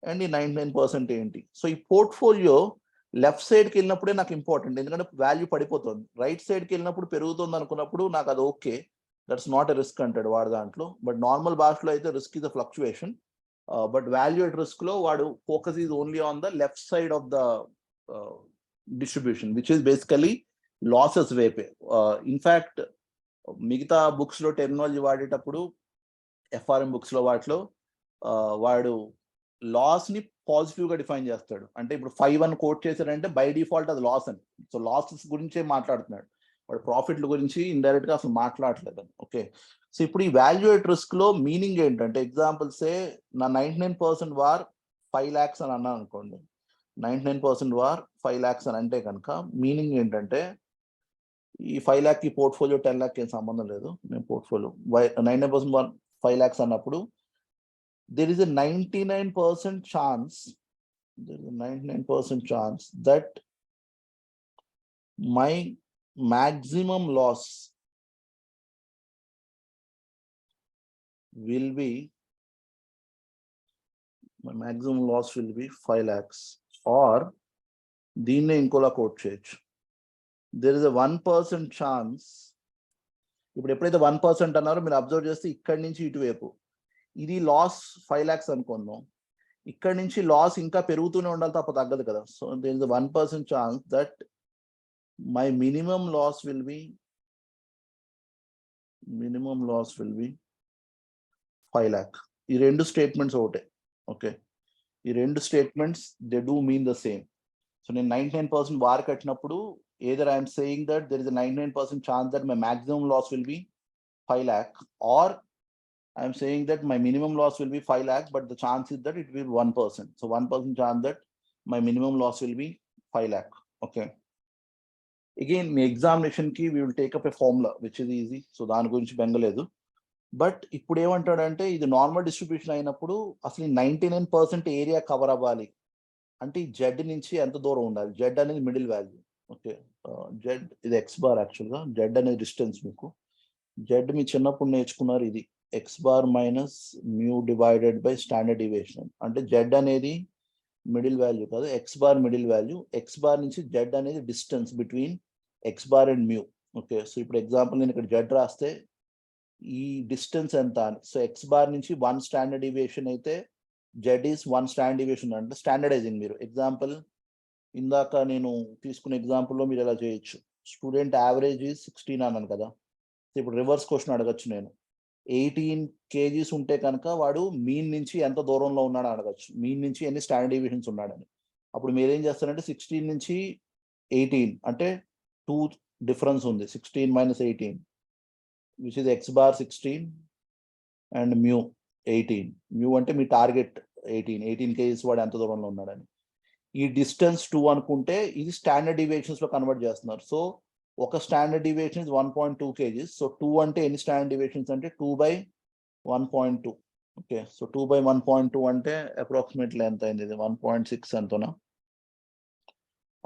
అండ్ ఈ 99% ఏంటి. సో ఈ పోర్ట్ఫోలియో లెఫ్ట్ సైడ్కి వెళ్ళినప్పుడే నాకు ఇంపార్టెంట్, ఎందుకంటే వాల్యూ పడిపోతుంది. రైట్ సైడ్కి వెళ్ళినప్పుడు పెరుగుతుంది అనుకున్నప్పుడు నాకు అది okay, that's not a risk అంటాడు వాడు దాంట్లో. బట్ నార్మల్ భాషలో అయితే risk is a fluctuation, but value at risk లో వాడు focus is only on the left side of the distribution, which is basically losses వైపే. ఇన్ఫ్యాక్ట్ మిగతా బుక్స్లో టెక్నాలజీ వాడేటప్పుడు ఎఫ్ఆర్ఎం బుక్స్లో వాటిలో వాడు లాస్ని పాజిటివ్గా డిఫైన్ చేస్తాడు. అంటే ఇప్పుడు 5 అని కోట్ చేశాడంటే బై డిఫాల్ట్ అది లాస్ అని. సో లాసెస్ గురించే మాట్లాడుతున్నాడు, వాడు ప్రాఫిట్ల గురించి ఇండైరెక్ట్గా అసలు మాట్లాడలేదు. ఓకే, సో ఇప్పుడు ఈ వాల్యూ ఎట్ రిస్క్లో మీనింగ్ ఏంటంటే, ఎగ్జాంపుల్సే నా 99% వార్ 5 lakhs అని అన్నాను అనుకోండి. 99% వార్ 5 lakhs అని అంటే కనుక మీనింగ్ ఏంటంటే, ఈ 5 lakh కి పోర్ట్ఫోలియో 10 lakh ఏం సంబంధం లేదు. నేను పోర్ట్ఫోలియో 99% వార్ 5 lakhs అన్నప్పుడు there is a 99% chance, that my maximum loss will be 5 lakhs. or దీన్నే ఇంకోలా కోట్ చేయొచ్చు, there is a 1% chance. ఇప్పుడు ఎప్పుడైతే 1% అన్నారో మీరు అబ్జర్వ్ చేస్తే ఇక్కడి నుంచి ఇటువైపు ఇది లాస్ 5 lakhs అనుకుందాం, ఇక్కడ నుంచి లాస్ ఇంకా పెరుగుతూనే ఉండాలి తప్ప తగ్గదు కదా. So there is 1% chance that my minimum loss will be 5 lakh. ఈ రెండు స్టేట్మెంట్స్ ఒకటే. ఓకే, ఈ రెండు statements they do mean the same. So నేను 99% వార్ కట్టినప్పుడు either I am saying that there is a 99% chance that my maximum loss will be 5 lakh, or I am saying that my minimum loss will be 5 lakh, but the chance is that it will be 1%. So 1% chance that my minimum loss will be 5 lakh. Okay. Again, my examination ki we will take up a formula which is easy. So దాని గురించి బెంగలేదు. But ఇప్పుడు ఏమంటాడంటే, ఇది normal distribution అయినప్పుడు అసలు 99% area cover అవ్వాలి అంటే ఈ జెడ్ నుంచి ఎంత దూరం ఉండాలి. జెడ్ అనేది మిడిల్ వాల్యూ. ఓకే, జెడ్ ఇది ఎక్స్ బార్. యాక్చువల్గా జెడ్ అనేది డిస్టెన్స్. మీకు జెడ్ మీ చిన్నప్పుడు నేర్చుకున్నారు, ఇది X bar minus mu divided by standard deviation. అంటే జెడ్ అనేది మిడిల్ వాల్యూ కాదు, X bar middle value. X bar నుంచి జెడ్ అనేది distance between X bar and mu. Okay, so ఇప్పుడు ఎగ్జాంపుల్ నేను ఇక్కడ జెడ్ రాస్తే ఈ డిస్టెన్స్ ఎంత అని. సో ఎక్స్ బార్ నుంచి 1 స్టాండర్డ్ డివియేషన్ అయితే జెడ్ ఈస్ 1 స్టాండర్డ్ డివియేషన్. అంటే స్టాండర్డైజింగ్. మీరు ఎగ్జాంపుల్ ఇందాక నేను తీసుకున్న ఎగ్జాంపుల్లో మీరు ఎలా చేయొచ్చు, స్టూడెంట్ యావరేజ్ ఈజ్ 16 అన్నాను కదా. ఇప్పుడు రివర్స్ క్వశ్చన్ అడగచ్చు నేను, 18 kgs ఉంటే కనుక వాడు మీన్ నుంచి ఎంత దూరంలో ఉన్నాడో అడగచ్చు, మీన్ నుంచి ఎన్ని స్టాండర్డ్ డివియేషన్స్ ఉన్నాడని. అప్పుడు మీరేం చేస్తారంటే 16 నుంచి 18 అంటే 2 డిఫరెన్స్ ఉంది. 16 minus 18 which is X bar 16 and mu 18. Mu అంటే మీ టార్గెట్ 18 kgs వాడు ఎంత దూరంలో ఉన్నాడని. ఈ డిస్టెన్స్ 2 అనుకుంటే ఇది స్టాండర్డ్ డివియేషన్స్ లో కన్వర్ట్ చేస్తున్నారు. సో ఒక standard deviation is 1.2 kgs. So 2 అంటే ఎన్ని స్టాండర్డ్ డివియేషన్స్ అంటే 2/1.2. ఓకే, సో 2/1.2 అంటే అప్రాక్సిమేట్లీ ఎంత అయింది, ఇది 1.6 ఎంతనా,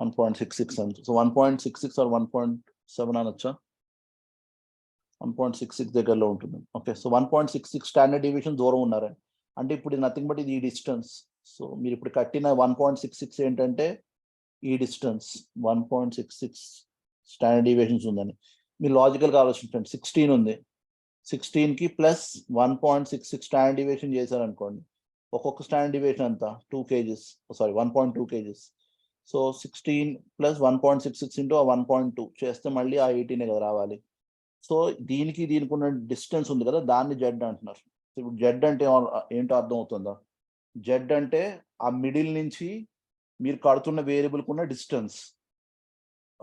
1.66 ఎంత. సో 1.66 ఆర్ 1.7 అనొచ్చా, 1.66 దగ్గరలో ఉంటుంది. ఓకే, సో 1.66 స్టాండర్డ్ డివియేషన్ దూరం ఉన్నారని అంటే ఇప్పుడు నథింగ్ బట్ ఇది ఈ డిస్టెన్స్. సో మీరు ఇప్పుడు కట్టిన 1.66 ఏంటంటే ఈ డిస్టెన్స్ 1.66 స్టాండర్డ్ డివియేషన్స్ ఉందని మీరు లాజికల్గా ఆలోచించండి. 16 ఉంది, 16కి ప్లస్ 1.66 స్టాండర్డ్ డివియేషన్ చేశారనుకోండి, ఒక్కొక్క స్టాండర్డ్ డివియేషన్ అంతా 2 kgs, sorry 1.2 kgs. So 16 plus 1.66 into ఆ 1.2 చేస్తే మళ్ళీ ఆ 18 కదా రావాలి. సో దీనికి ఉన్న డిస్టెన్స్ ఉంది కదా, దాన్ని జెడ్ అంటున్నారు. ఇప్పుడు జెడ్ అంటే ఏంటో అర్థం అవుతుందా? జెడ్ అంటే ఆ మిడిల్ నుంచి మీరు కడుతున్న వేరియబుల్కి ఉన్న డిస్టెన్స్.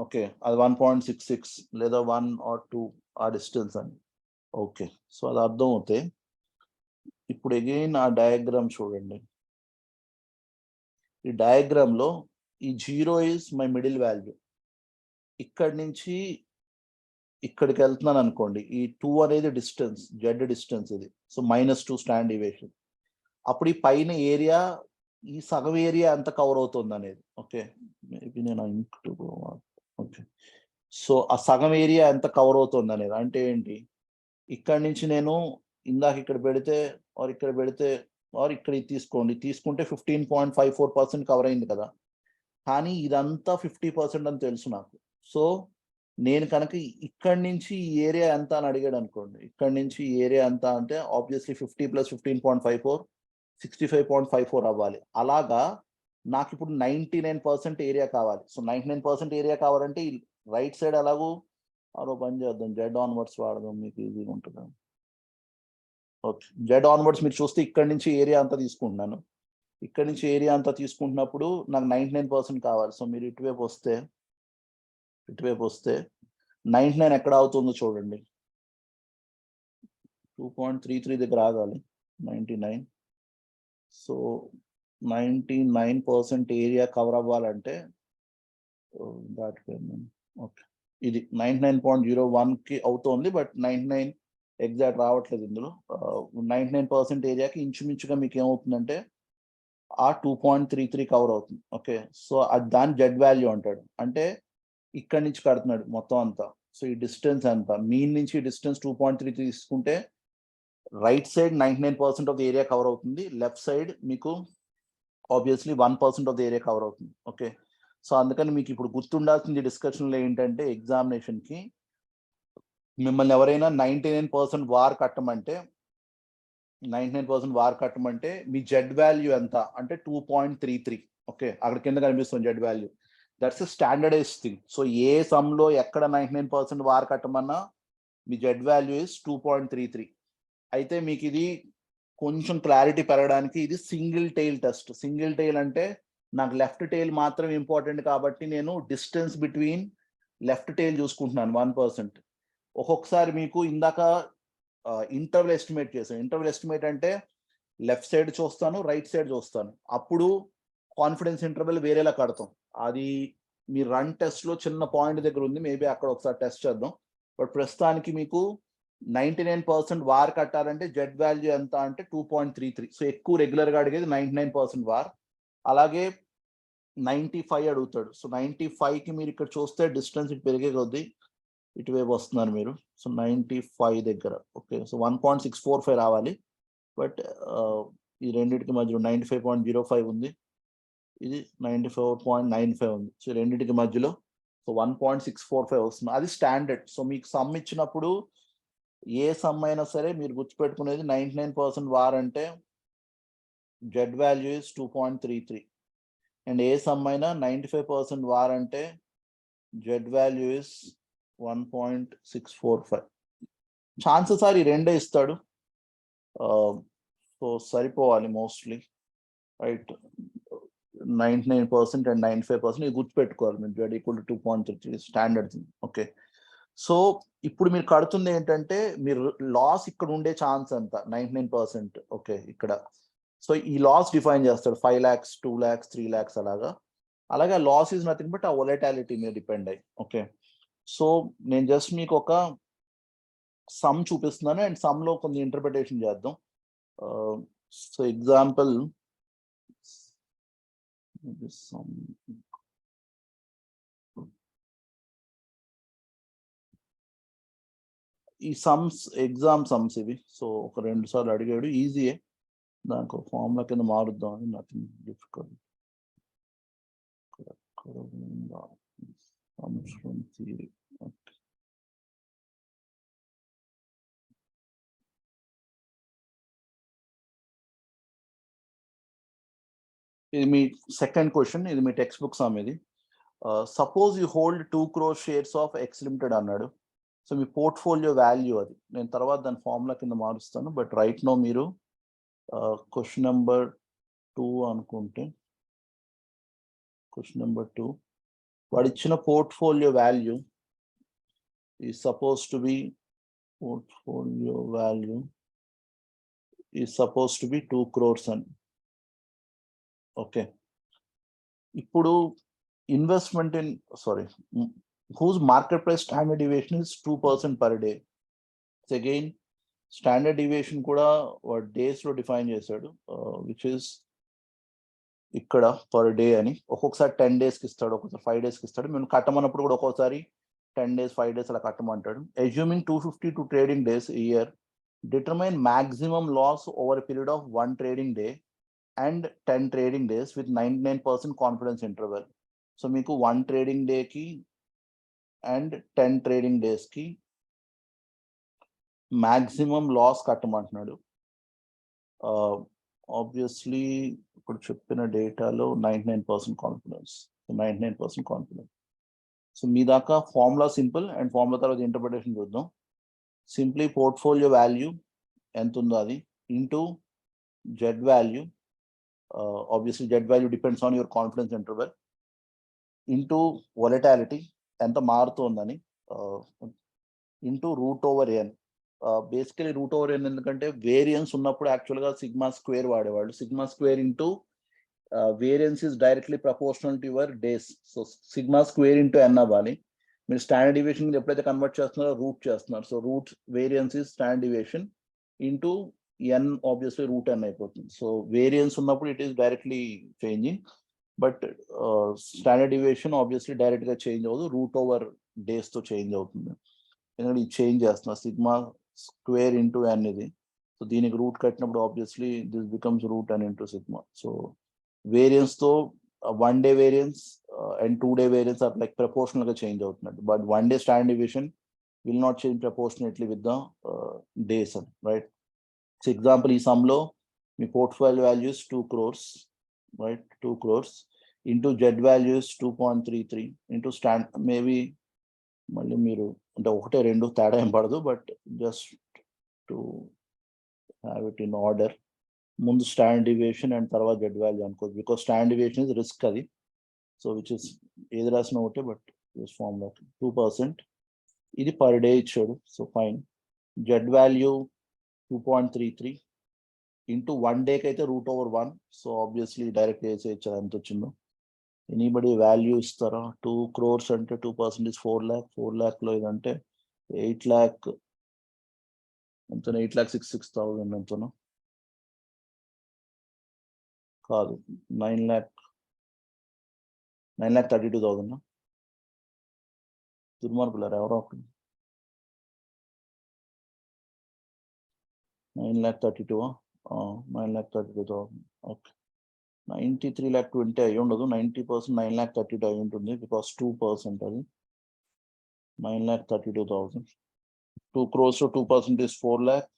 ఓకే, అది 1.66 లేదా 1 or 2 ఆ డిస్టెన్స్ అని. ఓకే, సో అది అర్థం అవుతాయి. ఇప్పుడు అగైన్ ఆ డయాగ్రామ్ చూడండి. ఈ డయాగ్రామ్లో ఈ 0 ఈజ్ మై మిడిల్ వాల్యూ. ఇక్కడి నుంచి ఇక్కడికి వెళ్తున్నాను అనుకోండి, ఈ 2 అనేది డిస్టెన్స్, జెడ్ డిస్టెన్స్ ఇది. So -2 standard deviation. అప్పుడు ఈ పైన ఏరియా, ఈ సగం ఏరియా ఎంత కవర్ అవుతుంది అనేది. ఓకే, మేబీ నేను ఓకే, సో ఆ సగం ఏరియా ఎంత కవర్ అవుతుంది అనేది అంటే ఏంటి, ఇక్కడ నుంచి నేను ఇందాక ఇక్కడ పెడితే ఆర్ ఇక్కడ పెడితే ఆర్ ఇక్కడ తీసుకుంటే 15.54% కవర్ అయింది కదా. కానీ ఇదంతా 50% అని తెలుసు నాకు. సో నేను కనుక ఇక్కడి నుంచి ఈ ఏరియా ఎంత అని అడిగాడు అనుకోండి, ఇక్కడి నుంచి ఈ ఏరియా ఎంత అంటే ఆబ్వియస్లీ 50 + 15.54 65.54 అవ్వాలి. అలాగా నాకు ఇప్పుడు 99% ఏరియా కావాలి. సో 99% ఏరియా కావాలంటే ఈ రైట్ సైడ్ ఎలాగో పని చేద్దాం, జెడ్ ఆన్వర్డ్స్ వాడదాం, మీకు ఈజీగా ఉంటుంది. ఓకే, జెడ్ ఆన్వర్డ్స్ మీరు చూస్తే ఇక్కడ నుంచి ఏరియా అంతా తీసుకుంటున్నాను. ఇక్కడ నుంచి ఏరియా అంతా తీసుకుంటున్నప్పుడు నాకు 99% కావాలి. సో మీరు ఇటువైపు వస్తే 99 ఎక్కడ అవుతుందో చూడండి. 2.33 దగ్గర ఆగాలి. 99. సో 99% ఏరియా కవర్ అవ్వాలంటే ఓకే, ఇది 99.01కి అవుతోంది, బట్ 99 ఎగ్జాక్ట్ రావట్లేదు ఇందులో. 99% ఏరియాకి ఇంచుమించుగా మీకు ఏమవుతుందంటే ఆ 2.33 కవర్ అవుతుంది. ఓకే, సో అది దాని జెడ్ వాల్యూ అంటాడు. అంటే ఇక్కడి నుంచి కడుతున్నాడు మొత్తం అంతా. సో ఈ డిస్టెన్స్ ఎంత, మీన్ నుంచి డిస్టెన్స్ 2.33 తీసుకుంటే right side 99% of the area cover అవుతుంది, లెఫ్ట్ సైడ్ మీకు obviously 1% of the area cover అవుతుంది. ఓకే, సో అందుకని మీకు ఇప్పుడు గుర్తుండాల్సింది డిస్కషన్లో ఏంటంటే, ఎగ్జామినేషన్కి మిమ్మల్ని ఎవరైనా 99% వార్ కట్టమంటే 99% వార్ కట్టమంటే మీ జెడ్ వాల్యూ ఎంత అంటే 2.33. ఓకే, అక్కడ కింద కనిపిస్తుంది Z value. That's a standardize thing. So a సమ్లో ఎక్కడ 99% వార్ కట్టమన్నా మీ జెడ్ వాల్యూ ఇస్ 2.33. అయితే మీకు ఇది కొంచెం క్లారిటీ పెరగడానికి ఇది single tail test. Single tail అంటే నాకు లెఫ్ట్ టెయిల్ మాత్రం ఇంపార్టెంట్ కాబట్టి నేను డిస్టెన్స్ బిట్వీన్ లెఫ్ట్ టెయిల్ చూసుకుంటున్నాను 1%. ఒక్కొక్కసారి మీకు ఇందాక ఇంటర్వల్ ఎస్టిమేట్ చేశాను. ఇంటర్వల్ ఎస్టిమేట్ అంటే లెఫ్ట్ సైడ్ చూస్తాను, రైట్ సైడ్ చూస్తాను. అప్పుడు కాన్ఫిడెన్స్ ఇంటర్వెల్ వేరేలా కడతాం. అది మీ రన్ టెస్ట్లో చిన్న పాయింట్ దగ్గర ఉంది, మేబీ అక్కడ ఒకసారి టెస్ట్ చేద్దాం. బట్ ప్రస్తుతానికి మీకు 99% వార్ కట్టాలంటే జెడ్ వాల్యూ ఎంత అంటే 2.33. సో ఎక్కువ రెగ్యులర్గా అడిగేది 99% వార్. అలాగే 95 అడుగుతాడు. సో 95కి మీరు ఇక్కడ చూస్తే డిస్టెన్స్ ఇటు పెరిగే కొద్దీ ఇటువైపు వస్తున్నారు మీరు. సో 95 దగ్గర. ఓకే, సో 1.645 రావాలి. బట్ ఈ రెండింటికి మధ్యలో 95.05 ఉంది, ఇది 94.95 ఉంది. సో రెండింటికి మధ్యలో సో 1.645 వస్తుంది. అది స్టాండర్డ్. సో మీకు సమ్ ఇచ్చినప్పుడు ఏ సమ్ అయినా సరే మీరు గుర్తుపెట్టుకునేది 99% వార్ అంటే Z value is 2.33. And a sum అయినా 95% వార్ అంటే Z value is 1.645. Chances are ఈ రెండే ఇస్తాడు. సో సరిపోవాలి మోస్ట్లీ, రైట్. 99% అండ్ 95% ఇది గుర్తుపెట్టుకోవాలి మీరు. Z equal to 2.33 standard thing. Okay, so ఇప్పుడు మీరు కడుతుంది ఏంటంటే మీరు లాస్ ఇక్కడ ఉండే ఛాన్స్ ఎంత 99%. ఓకే, ఇక్కడ సో ఈ లాస్ డిఫైన్ చేస్తాడు 5 lakhs, 2 lakhs, 3 lakhs అలాగా. అలాగే లాస్ ఈజ్ నథింగ్ బట్ ఆ వొలటాలిటీ మీద డిపెండ్ అయ్యి. ఓకే, సో నేను జస్ట్ మీకు ఒక సమ్ చూపిస్తున్నాను అండ్ సమ్లో కొన్ని ఇంటర్ప్రిటేషన్ చేద్దాం. సో ఎగ్జాంపుల్ ఈ సమ్స్ ఎగ్జామ్ సమ్స్ ఇవి. సో ఒక 2 సార్లు అడిగాడు, ఈజీయే. దానికి ఫార్ములా కింద మారుద్దాం అని, నథింగ్ డిఫికల్ట్. ఇది మీ సెకండ్ క్వశ్చన్, ఇది మీ టెక్స్ట్ బుక్ సమ్. ఇది suppose you hold 2 crore shares of X limited అన్నాడు. సో మీ పోర్ట్ఫోలియో వాల్యూ అది. నేను తర్వాత దాని ఫార్ములా కింద మారుస్తాను, బట్ రైట్ నో మీరు క్వశ్చన్ నెంబర్ 2 అనుకుంటే, క్వశ్చన్ నెంబర్ 2 వాడు ఇచ్చిన portfolio value is supposed to be 2 crores అని. ఓకే, ఇప్పుడు investment in whose market price standard deviation is 2% per day. Again standard deviation కూడా వాడు డేస్ లో డిఫైన్ చేశాడు, విచ్ ఇస్ ఇక్కడ పర్ డే అని. ఒక్కొక్కసారి 10 days కి ఇస్తాడు, ఒక్కొక్కసారి 5 days కి ఇస్తాడు. మేము కట్టమన్నప్పుడు కూడా ఒక్కోసారి 10 days, 5 days అలా కట్టమంటాడు. Assuming 252 trading days a year, determine maximum loss over a period of 1 trading day and 10 trading days with 99% confidence interval. So మీకు 1 trading day కి అండ్ 10 trading days కి మాక్సిమం లాస్ కట్టమంటున్నాడు. ఆబ్వియస్లీ ఇప్పుడు చెప్పిన డేటాలో 99% confidence, 99% confidence. So మీ దాకా formula simple and formula తర్వాత interpretation చూద్దాం. సింప్లీ పోర్ట్ఫోలియో వాల్యూ ఎంత ఉందో అది into Z value, obviously Z value depends on your confidence interval, into volatility ఎంత మారుతుందని, into root over N. Basically root over N ఎందుకంటే వేరియన్స్ ఉన్నప్పుడు యాక్చువల్గా సిగ్మా స్క్వేర్ వాడేవాళ్ళు. Sigma square into variance is directly proportional to your days. So sigma square into N అవ్వాలి. మీరు standard deviation ఎప్పుడైతే convert చేస్తున్నారో రూట్ చేస్తున్నారు. So root variance is standard deviation into N, obviously root N అయిపోతుంది. So variance ఉన్నప్పుడు it is directly changing, but standard deviation obviously direct గా change అవ్వదు, root over days తో చేంజ్ అవుతుంది. ఎందుకంటే ఇది చేంజ్ చేస్తున్నా సిగ్మా స్క్వేర్ ఇంటూ ఎన్ ఇది. సో దీనికి రూట్ కట్టినప్పుడు obviously this becomes root N into sigma. So variance తో 1 day variance and 2 day variance are like proportional గా చేంజ్ అవుతున్నట్టు, but 1 day standard deviation will not change proportionately with the days అని, right? So example ఈ sum లో మీ portfolio values 2 crores, right? 2 crores into Z values 2.33 into stand, maybe మళ్ళీ మీరు అంటే 1 2 తేడా ఏం పడదు, but just to have it in order, ముందు స్టాండర్డ్ డివియేషన్ అండ్ తర్వాత జెడ్ వాల్యూ అనుకోవచ్చు, because standard deviation is risk అది. సో విచ్ ఇస్ ఏది రాసిన ఒకటే, బట్ దిస్ ఫార్మ్ లో 2%. ఇది పర్ డే ఇచ్చాడు. So fine, Z value 2.33 into 1 day కి అయితే root over 1. So obviously direct వేసేయచ్చు ఎంత వచ్చిందో. ఎనీబడి వాల్యూ ఇస్తారా? 2 crores అంటే 2% ఇస్ 4 lakh. 4 lakh లో ఇదంటే 8 lakh ఎంతనో, 8,66,000 ఎంతనో కాదు, 9,32,000. దుర్మార్గులారా ఎవరో ఒకరు. 9,32,000. 9,32,000. ఓకే, 93,20,000 అయ్యి ఉండదు. 90% 9,32,000 అయి ఉంటుంది, బికాస్ 2% అది. 9,32,000. 2 crores to 2% is 4 lakh.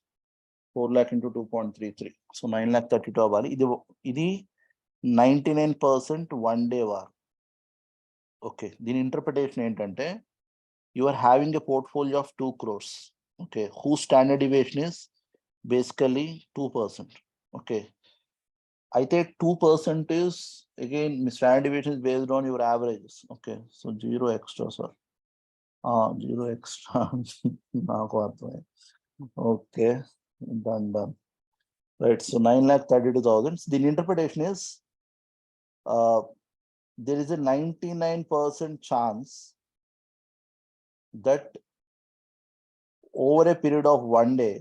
4 lakh into 2.33. సో 9,32,000 అవ్వాలి. ఇది 99% 1 day వార్. ఓకే, దీని ఇంటర్ప్రిటేషన్ ఏంటంటే you are having a portfolio of 2 crores, okay, who standard deviation is basically 2%. Okay, అయితే 2% ఇస్ అగైన్ మీ standard deviation is based on your averages. Okay, so 0 extra sir, 0 extra నాకు అర్థమైంది. Okay, done. Right, so 9,32,000. The interpretation is there is a 99% chance that over a period of 1 day,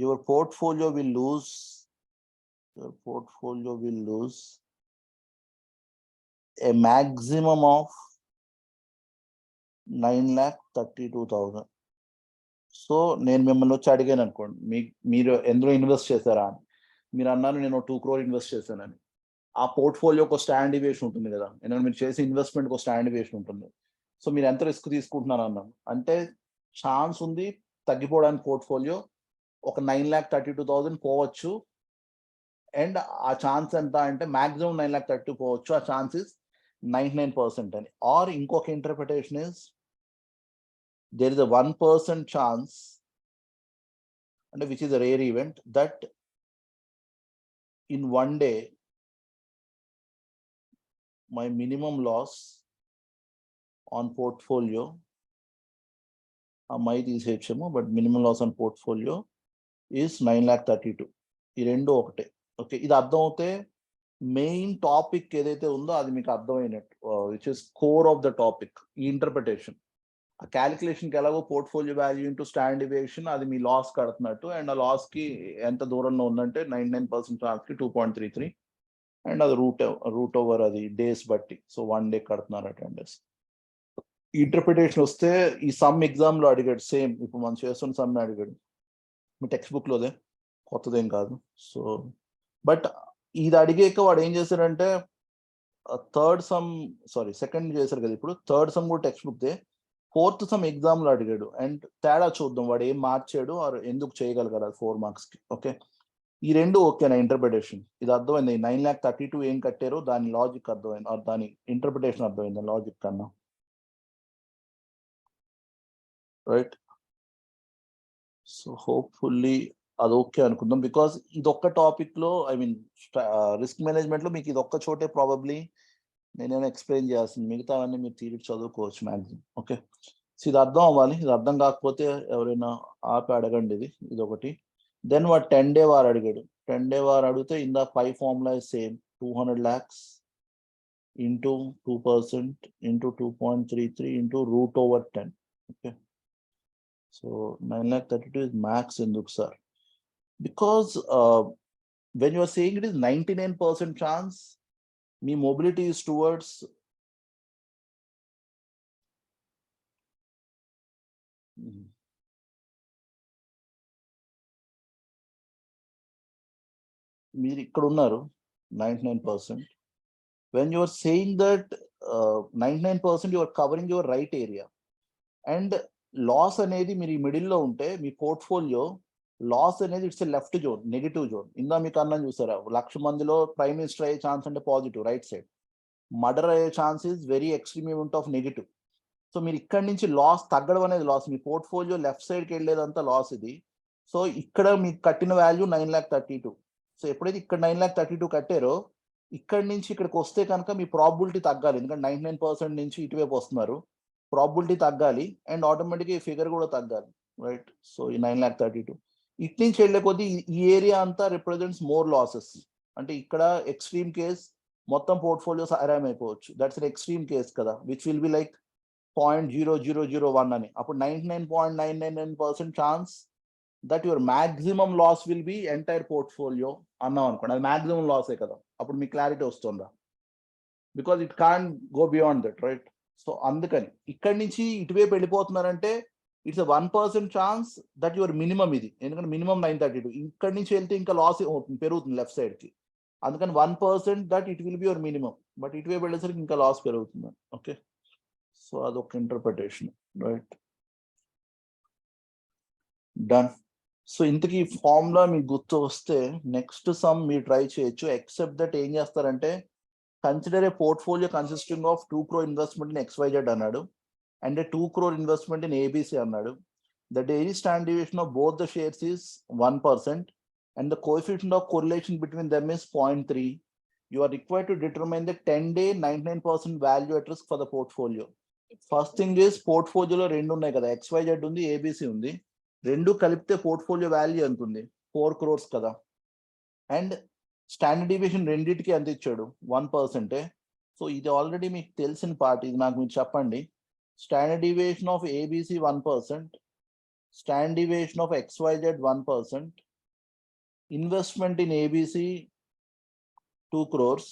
your portfolio will lose a maximum of 9,32,000. So నేను మిమ్మల్ని వచ్చి అడిగాను అనుకోండి, మీరు ఎందులో invest చేశారా అని. మీరు అన్నారు నేను 2 crore ఇన్వెస్ట్ చేశానని. ఆ పోర్ట్ఫోలియోకి స్టాండ్ డివియేషన్ ఉంటుంది కదా, ఎందుకంటే మీరు చేసే ఇన్వెస్ట్మెంట్కి స్టాండ్ డివియేషన్ ఉంటుంది. సో మీరు ఎంత రిస్క్ తీసుకుంటున్నారు అన్నాను అంటే ఛాన్స్ ఉంది తగ్గిపోవడానికి పోర్ట్ఫోలియో ఒక 9,32,000 పోవచ్చు. అండ్ ఆ ఛాన్స్ ఎంత అంటే మాక్సిమం 9,32,000 పోవచ్చు. ఆ ఛాన్స్ ఇస్ 99% అని. ఆర్ ఇంకొక interpretation is there is a 1% chance, and which is a rare event, that in 1 day my minimum loss on portfolio, might is HMO, but minimum loss on portfolio is 9,32,000. ఈ రెండు ఒకటే. Okay, ఇది అర్థం అవుతే main topic ఏదైతే ఉందో అది మీకు అర్థమైనట్టు, which is core of the topic. ఈ ఇంటర్ప్రిటేషన్ ఆ క్యాలిక్యులేషన్కి ఎలాగో portfolio value into stand deviation అది మీ లాస్ కడుతున్నట్టు, అండ్ ఆ లాస్ కి ఎంత దూరంలో ఉందంటే 99% ఛాన్స్ కి 2.33, అండ్ అది రూట్ ఓవర్ అది డేస్ బట్టి. సో 1 day కడుతున్నారు అటెండర్స్. ఇంటర్ప్రిటేషన్ వస్తే ఈ సమ్ ఎగ్జామ్ లో అడిగాడు, సేమ్ ఇప్పుడు మనం చేస్తున్న సమ్ అడిగాడు, మీ టెక్స్ట్ బుక్ లోదే, కొత్తదేం కాదు. సో బట్ ఇది అడిగాక వాడు ఏం చేశాడంటే సెకండ్ చేశారు కదా, ఇప్పుడు థర్డ్ సమ్ కూడా text book they. 4th some ఎగ్జామ్లో అడిగాడు అండ్ తేడా చూద్దాం వాడు ఏం మార్చాడు ఆర్ ఎందుకు చేయగలగలరు 4 మార్క్స్కి. ఓకే, ఈ రెండు ఓకేనా ఇంటర్ప్రిటేషన్? ఇది అర్థమైంది. 9,32,000 ఏం కట్టారో దాని లాజిక్ అర్థమైంది, ఆర్ దాని ఇంటర్ప్రిటేషన్ అర్థమైంది లాజిక్ కన్నా, రైట్? సో హోప్ఫుల్లీ అది ఓకే అనుకుందాం. బికాస్ ఇది ఒక్క టాపిక్లో ఐ మీన్ రిస్క్ మేనేజ్మెంట్లో మీకు ఇది ఒక్క చోటే ప్రాబబ్లీ నేనేమైనా ఎక్స్ప్లెయిన్ చేయాల్సింది, మిగతావన్నీ మీరు తీరి చదువుకోవచ్చు మ్యాక్సిమం. ఓకే, సో ఇది అర్థం అవ్వాలి. ఇది అర్థం కాకపోతే ఎవరైనా ఆపి అడగండి. ఇది ఒకటి. దెన్ వాడు 10-day వార్ అడిగాడు. 10-day వార్ అడిగితే in the 5 formula same 200 lakhs into 2% into 2.33 into √10. Okay, so 9,32,000 is max ఎందుకు sir? Because when you are saying it is 99% chance, me mobility is towards మీరు ఇక్కడ ఉన్నారు 99%. When you are saying that 99% you are covering your right area, and loss అనేది మీరు ఈ మిడిల్లో ఉంటే మీ పోర్ట్ఫోలియో లాస్ అనేది it's left zone, negative zone. ఇందా మీకు అన్నం చూసారా, 1,00,000 మందిలో ప్రైమ్ మినిస్టర్ అయ్యే ఛాన్స్ అంటే పాజిటివ్ రైట్ సైడ్, మర్డర్ అయ్యే chance is very extreme amount of negative. So మీరు ఇక్కడి నుంచి లాస్ తగ్గడం అనేది లాస్, మీ పోర్ట్ఫోలియో లెఫ్ట్ సైడ్కి వెళ్ళేదంతా లాస్ ఇది. సో ఇక్కడ మీకు కట్టిన వాల్యూ 9,32,000. సో ఎప్పుడైతే ఇక్కడ 9,32,000 కట్టారో ఇక్కడి నుంచి ఇక్కడికి వస్తే కనుక మీ ప్రాబిలిటీ తగ్గాలి, ఎందుకంటే 99% నుంచి ఇటువైపు వస్తున్నారు, ప్రాబిలిటీ తగ్గాలి అండ్ ఆటోమేటిక్గా ఈ ఫిగర్ కూడా తగ్గాలి, రైట్? సో ఈ 9,32,000 ఇటు నుంచి వెళ్ళే కొద్దీ ఈ ఏరియా అంతా రిప్రజెంట్స్ మోర్ లాసెస్. అంటే ఇక్కడ ఎక్స్ట్రీమ్ కేస్ మొత్తం పోర్ట్ఫోలియోస్ అరామ్ అయిపోవచ్చు, దట్స్ అన్ ఎక్స్ట్రీమ్ కేస్ కదా, విచ్ విల్ బి లైక్ 0.0001 అని. అప్పుడు 99.999% chance that your maximum loss will be entire portfolio అన్నాం అనుకోండి, అది మ్యాక్సిమం లాసే కదా. అప్పుడు మీకు క్లారిటీ వస్తుందా? Because it can go beyond that, right? So అందుకని ఇక్కడి నుంచి ఇటువైపు వెళ్ళిపోతున్నారంటే it's 1% chance that your minimum ఇది, ఎందుకంటే మినిమం 932. ఇక్కడి నుంచి వెళ్తే ఇంకా లాస్ పెరుగుతుంది లెఫ్ట్ సైడ్కి, అందుకని 1% that it will be your minimum, but ఇటువైపు వెళ్ళేసరికి ఇంకా లాస్ పెరుగుతుంది. ఓకే, సో అదొక ఇంటర్ప్రిటేషన్, రైట్? డన్. సో ఇంతకీ ఫార్ములా మీకు గుర్తు వస్తే నెక్స్ట్ సమ్ మీరు ట్రై చేయొచ్చు. ఎక్సెప్ట్ దట్ ఏం చేస్తారంటే consider A portfolio consisting of 2 crore investment in XYZ అన్నాడు and 2 crore investment in ABC అన్నాడు. The daily standard deviation of both the shares is 1% and the coefficient of correlation between them is 0.3. You are required to determine the 10-day 99% value at risk for the portfolio. First thing is పోర్ట్ఫోలియోలో రెండు ఉన్నాయి కదా, XYZ ఉంది, ABC ఉంది. రెండు కలిపితే portfolio value ఎంత ఉంది? 4 crores కదా. అండ్ స్టాండర్డ్ డీవియేషన్ రెండింటికి ఎంత ఇచ్చాడు? 1%. సో ఇది ఆల్రెడీ మీకు తెలిసిన పార్ట్, ఇది నాకు మీరు చెప్పండి. Standard deviation of ABC 1%, standard deviation of XYZ 1%, investment in ABC 2 crores,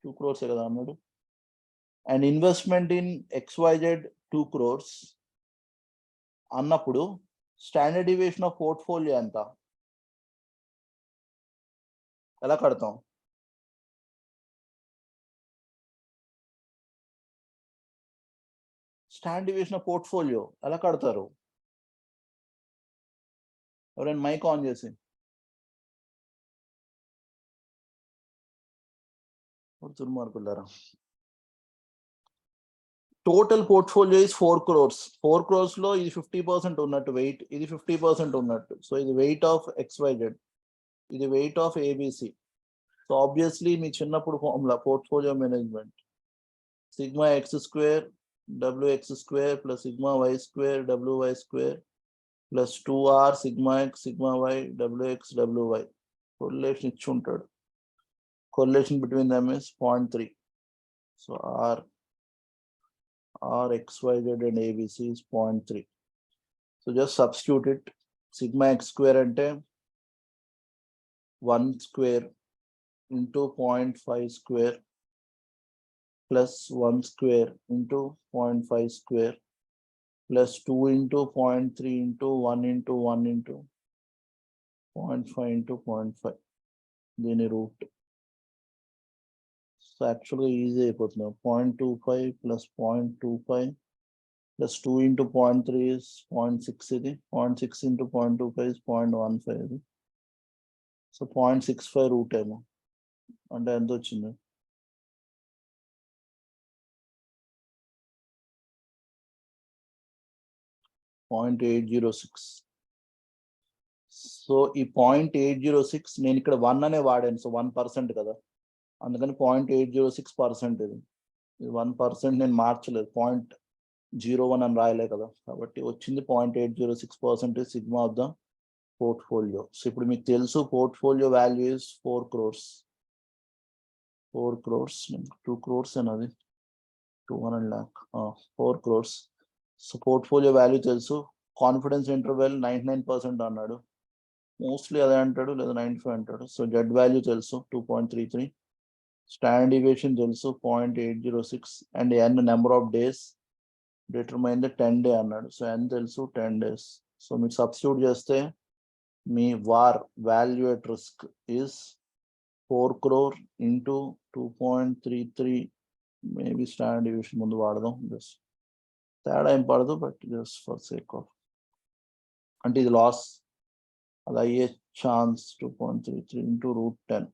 2 crores కదా అన్నాడు, and investment in XYZ 2 crores అన్నప్పుడు స్టాండర్డ్ డీవియేషన్ ఆఫ్ పోర్ట్ఫోలియో ఎంత? ఎలా కడతాం? స్టాండర్డ్ డీవియేషన్ ఆఫ్ పోర్ట్ఫోలియో ఎలా కడతారు? ఎవరైనా మైక్ ఆన్ చేసి. దుర్మార్గులారా. Total portfolio is 4 crores. 4 crores లో ఇది 50% ఉన్నట్టు వెయిట్, ఇది 50% ఉన్నట్టు. సో ఇది వెయిట్ ఆఫ్ XYZ, ఇది weight of ABC. So obviously మీ చిన్నప్పుడు formula portfolio management sigma x² WX² plus sigma y² WY² plus 2R sigma x sigma y WX WY. Correlation ఇచ్చి ఉంటాడు, correlation between them is 0.3. So R XYZ and ABC is 0.3. So just substitute it. Sigma x² అంటే 1² into 0.5² plus 1² into 0.5² plus 2 into 0.3 into 1 into 1 into 0.5 into 0.5. దీని route. So యాక్చువల్గా easy అయిపోతుంది. 0.25 plus 0.25 plus 2 into 0.3 is 0.6 ఇది 0.6 into 0.25 is 0.15 ఇది so 0.65 route ఏమో అంటే ఎంత వచ్చింది 0.806 సో ఈ 0.806 నేను ఇక్కడ 1 అనే వాడాను సో 1% కదా అందుకని 0.806% ఇది 1% నేను మార్చలేదు 0.01 అని రాయలే కదా కాబట్టి వచ్చింది 0.806% sigma of the portfolio so ఇప్పుడు మీకు తెలుసు portfolio value is 4 crores 2 crores అన్నది 200 lakh 4 crores so portfolio value తెలుసు కాన్ఫిడెన్స్ ఇంటర్వెల్ 99% అన్నాడు మోస్ట్లీ అదే అంటాడు లేదా 95 అంటాడు సో జెడ్ వాల్యూ తెలుసు 2.33 స్టాండర్డ్ డీవియేషన్ తెలుసు 0.806 and n number of days determine the 10 day అన్నాడు సో n తెలుసు 10 days సో మీరు సబ్స్టిట్యూట్ చేస్తే మీ VaR value at risk is 4 crore into 2.33 maybe standard deviation ముందు వాడదాం జస్ట్ తేడా ఏం పడదు but just for sake of అంటే ఇది లాస్ అది అయ్యే ఛాన్స్ 2.33 into √10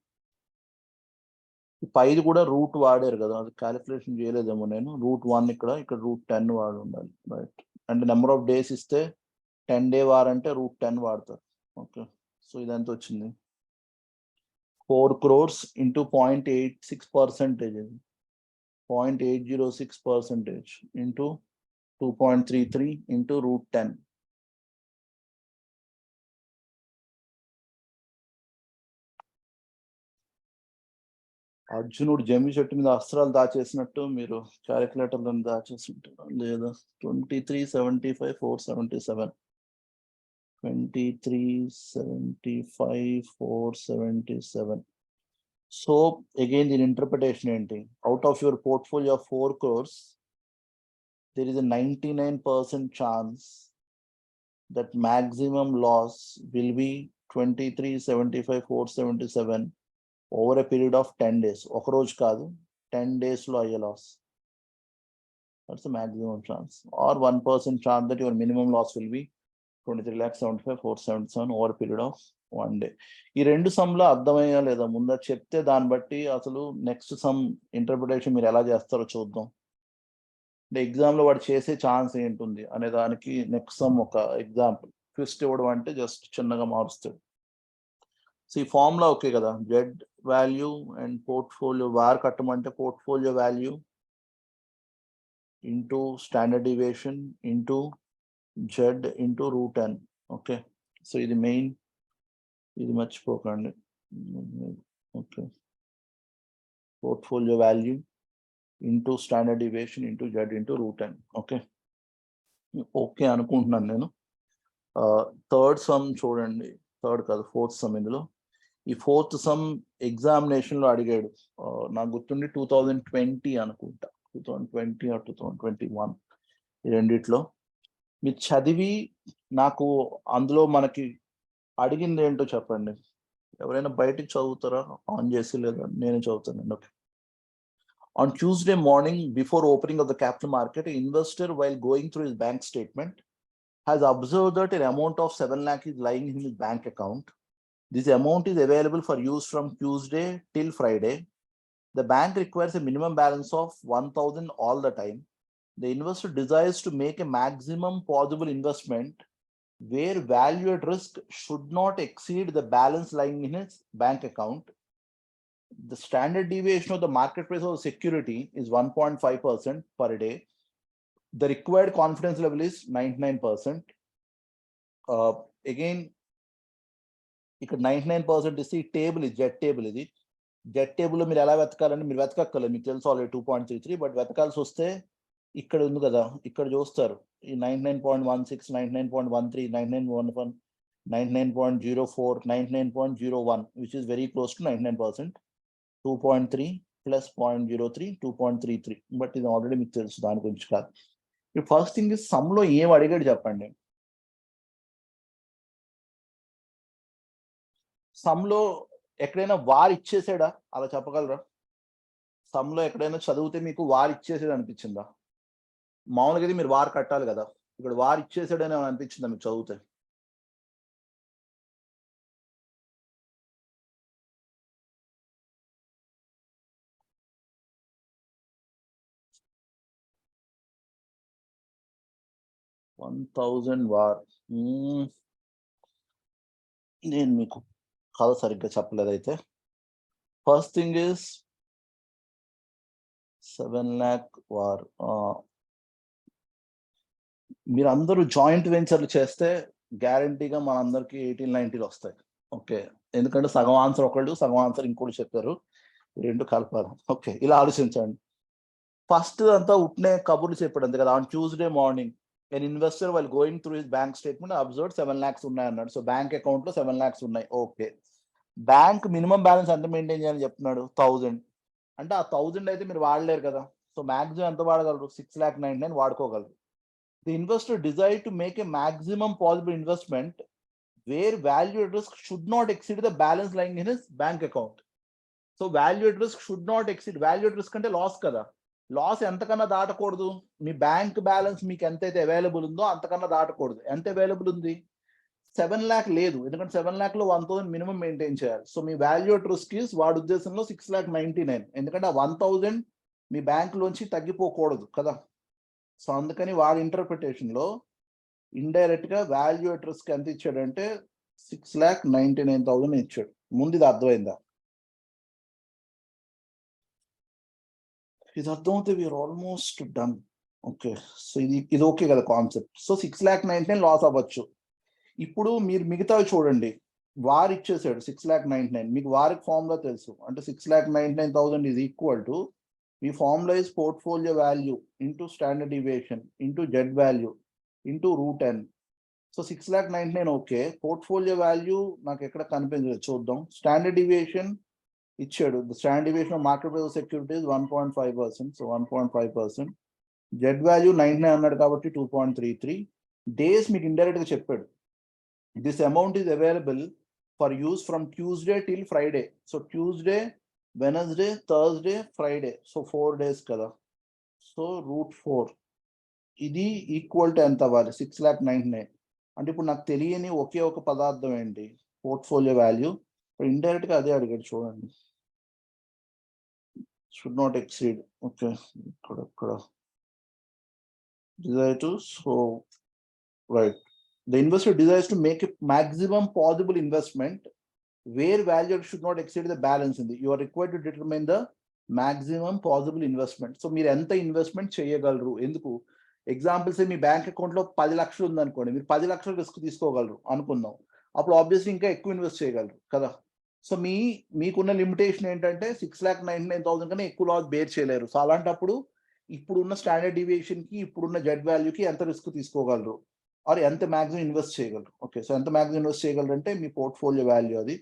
పైది కూడా రూట్ వాడారు కదా అది క్యాలిక్యులేషన్ చేయలేదేమో నేను √1 ఇక్కడ √10 వాడి ఉండాలి right and number of days ఇస్తే 10 day వార్ అంటే √10 వాడతారు ఓకే సో ఇదంతా వచ్చింది 4 crores into 0.86% 0.806% into 2.33 into √10 అర్జునుడు జమ్మి చెట్టు మీద అస్త్రాలు దాచేసినట్టు మీరు క్యాలిక్యులేటర్లను దాచేసింటారు లేదా 2375 477 సో అగైన్ దీని ఇంటర్ప్రిటేషన్ ఏంటి out of your portfolio of 4 crores there is a 99% chance that maximum loss will be 2375 477 over a period of 10 days ఒక రోజు కాదు 10 days లో అయ్యే loss that's the maximum chance or 1% chance that your minimum loss will be 23,75,477 over a period of 1 day ఈ రెండు సమ్లో అర్థమయ్యా లేదా ముందు చెప్తే దాన్ని బట్టి అసలు నెక్స్ట్ సమ్ ఇంటర్ప్రిటేషన్ మీరు ఎలా చేస్తారో చూద్దాం అంటే ఎగ్జామ్లో వాడు చేసే ఛాన్స్ ఏంటుంది అనే దానికి నెక్స్ట్ సమ్ ఒక ఎగ్జాంపుల్ ట్విస్ట్ ఇవ్వడం అంటే జస్ట్ చిన్నగా మారుస్తాడు సో ఈ ఫార్ములా ఓకే కదా Z value and portfolio VaR కట్టమంటే portfolio value into standard deviation into Z into √10 okay so ఇది మెయిన్ ఇది మర్చిపోకండి okay portfolio value into standard deviation into Z into √10 okay okay అనుకుంటున్నాను నేను థర్డ్ సమ్ చూడండి third కాదు fourth sum ఇందులో ఈ ఫోర్త్ సమ్ ఎగ్జామినేషన్లో అడిగాడు నాకు గుర్తుండి 2020 అనుకుంటా 2020 ఆర్ 2021 ఈ రెండిట్లో మీరు చదివి నాకు అందులో మనకి అడిగింది ఏంటో చెప్పండి ఎవరైనా బయటికి చదువుతారా ఆన్ చేసి లేదా నేను చదువుతానండి okay On Tuesday morning, before opening of the capital market, an investor, while going through his bank statement, has observed that an amount of 7 lakh is lying in his bank account. This amount is available for use from Tuesday till Friday. The bank requires a minimum balance of 1,000 all the time. The investor desires to make a maximum possible investment where value at risk should not exceed the balance lying in his bank account. The standard deviation of the market price of the security is 1.5% per day. The required confidence level is 99%. Again, ఇక్కడ 99% ఇస్తే ఈ table ఇది Z table ఇది Z టేబుల్లో మీరు ఎలా వెతకాలని మీరు వెతకక్కర్లేదు మీకు తెలుసు ఆల్రెడీ 2.33 బట్ వెతకాల్సి వస్తే ఇక్కడ ఉంది కదా ఇక్కడ చూస్తారు ఈ 99.16 99.13 99.11 99.04 99.01 which is very close to 99%. 2.3 plus 0.03 2.33 but ఇది ఆల్రెడీ మీకు తెలుసు దాని గురించి కాదు ఇప్పుడు ఫస్ట్ థింగ్ సమ్లో ఏం అడిగాడు చెప్పండి సమ్లో ఎక్కడైనా వార్ ఇచ్చేసాడా అలా చెప్పగలరా సమ్లో ఎక్కడైనా చదివితే మీకు వార్ ఇచ్చేసాడు అనిపించిందా మామూలుగా ఇది మీరు వార్ కట్టాలి కదా, ఇక్కడ వార్ ఇచ్చేసాడని అనిపించిందా మీకు చదివితే? $1,000 వార్. నేను మీకు కథ సరిగ్గా చెప్పలేదు అయితే. First thing is 7 lakh war. మీరందరూ జాయింట్ వెంచర్లు చేస్తే గ్యారంటీగా మనందరికి 1890 వస్తాయి. ఓకే, ఎందుకంటే సగం ఆన్సర్ ఒకళ్ళు, సగం ఆన్సర్ ఇంకోటి చెప్పారు, రెండు కలపాలి. ఓకే, ఇలా ఆలోచించండి. ఫస్ట్ అంతా ఉట్నే కబుర్లు చెప్పాడు అంతే కదా. On Tuesday morning an investor while going through his bank statement observed 7 lakhs ఉన్నాయి అన్నాడు. సో బ్యాంక్ అకౌంట్ లో 7 lakhs ఉన్నాయి. ఓకే, బ్యాంక్ మినిమం బ్యాలెన్స్ ఎంత మెయింటైన్ చేయాలని చెప్తున్నాడు? 1000. అంటే ఆ 1000 అయితే మీరు వాడలేరు కదా. సో మాక్సిమం ఎంత వాడగలరు? 6,99,000 వాడుకోగలరు. The investor desired to make a maximum possible investment where value at risk should not exceed the balance lying in his bank account. So value at risk should not exceed. Value at risk అంటే loss కదా. Loss ఎంతకన్నా దాటకూడదు. మీ bank balance మీకు ఎంతైతే available ఉందో అంతకన్నా దాటకూడదు. ఎంత available ఉంది? 7 lakh లేదు, ఎందుకంటే 7 lakh లో 1,000 మినిమం మెయింటైన్ చేయాలి. So me value at risk is వాడి ఉద్దేశంలో 6,99,000, ఎందుకంటే ఆ 1,000 మీ బ్యాంక్ లోంచి తగ్గిపోకూడదు కదా. సో అందుకని వాడి ఇంటర్ప్రిటేషన్ లో ఇండైరెక్ట్ గా వాల్యూ అట్ రిస్క్ ఎంత ఇచ్చాడంటే 6,99,000 ఇచ్చాడు. ముందు ఇది అర్థమైందా? ఇది అర్థమైతే we're almost done. Okay, so ఇది ఓకే కదా కాన్సెప్ట్. సో 6,99,000 లాస్ అవ్వచ్చు. ఇప్పుడు మీరు మిగతావి చూడండి. వారు ఇచ్చేసాడు 6,99,000, మీకు వారికి ఫార్ములా తెలుసు. అంటే 6,99,000 is equal to me formula is portfolio value into standard deviation into Z value into √n. So 6,99,000 okay. Portfolio value నాకు ఎక్కడ కనిపించలేదు, చూద్దాం. స్టాండర్డ్ డివియేషన్ ఇచ్చాడు. The standard deviation of market price securities 1.5%. So 1.5%. Z value 99 అన్నాడు కాబట్టి 2.33. Days మీకు indirect గా చెప్పాడు. This amount is available for use from Tuesday till Friday. So Tuesday, Wednesday, Thursday, Friday. So 4 days కదా. So √4 ఇది equal to ఎంత అవ్వాలి? 6,99,000. అంటే ఇప్పుడు నాకు తెలియని ఒకే ఒక పదార్థం ఏంటి? Portfolio value. ఇండైరెక్ట్ గా అదే అడిగాడు చూడండి. Should not exceed. ఓకే, ఇక్కడ desire to, so right, the investor desires to make a maximum possible investment where value should not exceed the balance in the, you are required to determine the maximum possible investment. So మీరు ఎంత investment చేయగలరు? ఎందుకు? Examples మీ bank account లో 10 లక్షలు ఉంది అనుకోండి, మీరు 10 లక్షలు రిస్క్ తీసుకోగలరు అనుకుందాం. అప్పుడు ఆబ్వియస్లీ ఇంకా ఎక్కువ ఇన్వెస్ట్ చేయగలరు కదా. సో మీకున్న లిమిటేషన్ ఏంటంటే 6,99,000 కన్నా ఎక్కువ లాస్ బేర్ చేయలేరు. సో అలాంటప్పుడు ఇప్పుడున్న స్టాండర్డ్ డివియేషన్ కి ఇప్పుడున్న జెడ్ వాల్యూకి ఎంత రిస్క్ తీసుకోగలరు, ఆర్ ఎంత మ్యాక్సిమం ఇన్వెస్ట్ చేయగలరు? ఓకే, సో ఎంత మ్యాక్సిమం ఇన్వెస్ట్ చేయగలరు అంటే మీ పోర్ట్ఫోలియో వాల్యూ అది.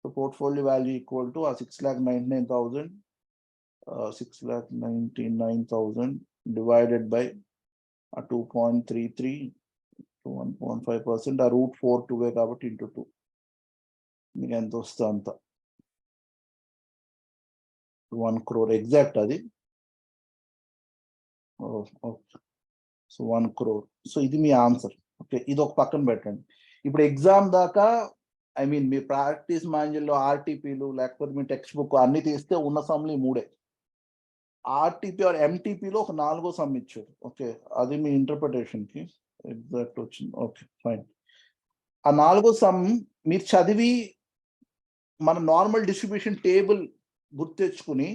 So portfolio value equal to ఆ 6,99,000 డివైడెడ్ బై ఆ 2.33 to 1.5%, ఆ √4 2 కాబట్టి ఇంటూ 2. మీకు ఎంత వస్తుంది అంత? 1 crore ఎగ్జాక్ట్ అది. So 1 crore. సో ఇది మీ ఆన్సర్. ఓకే, ఇది ఒక పక్కన పెట్టండి. ఇప్పుడు ఎగ్జామ్ దాకా ఐ మీన్ మీ ప్రాక్టీస్ మాన్యువల్లో ఆర్టీపీలు లేకపోతే మీ టెక్స్ట్ బుక్ అన్ని తీస్తే ఉన్న సమ్లు ఈ 3. ఆర్టీపీ ఆర్ ఎంటీపీలో ఒక 4వ సమ్ ఇచ్చాడు. ఓకే, అది మీ ఇంటర్ప్రిటేషన్ కి ఎగ్జాక్ట్ వచ్చింది. Okay fine. ఆ 4వ సమ్ మీరు చదివి మన నార్మల్ డిస్ట్రిబ్యూషన్ టేబుల్ గుర్తు తెచ్చుకుని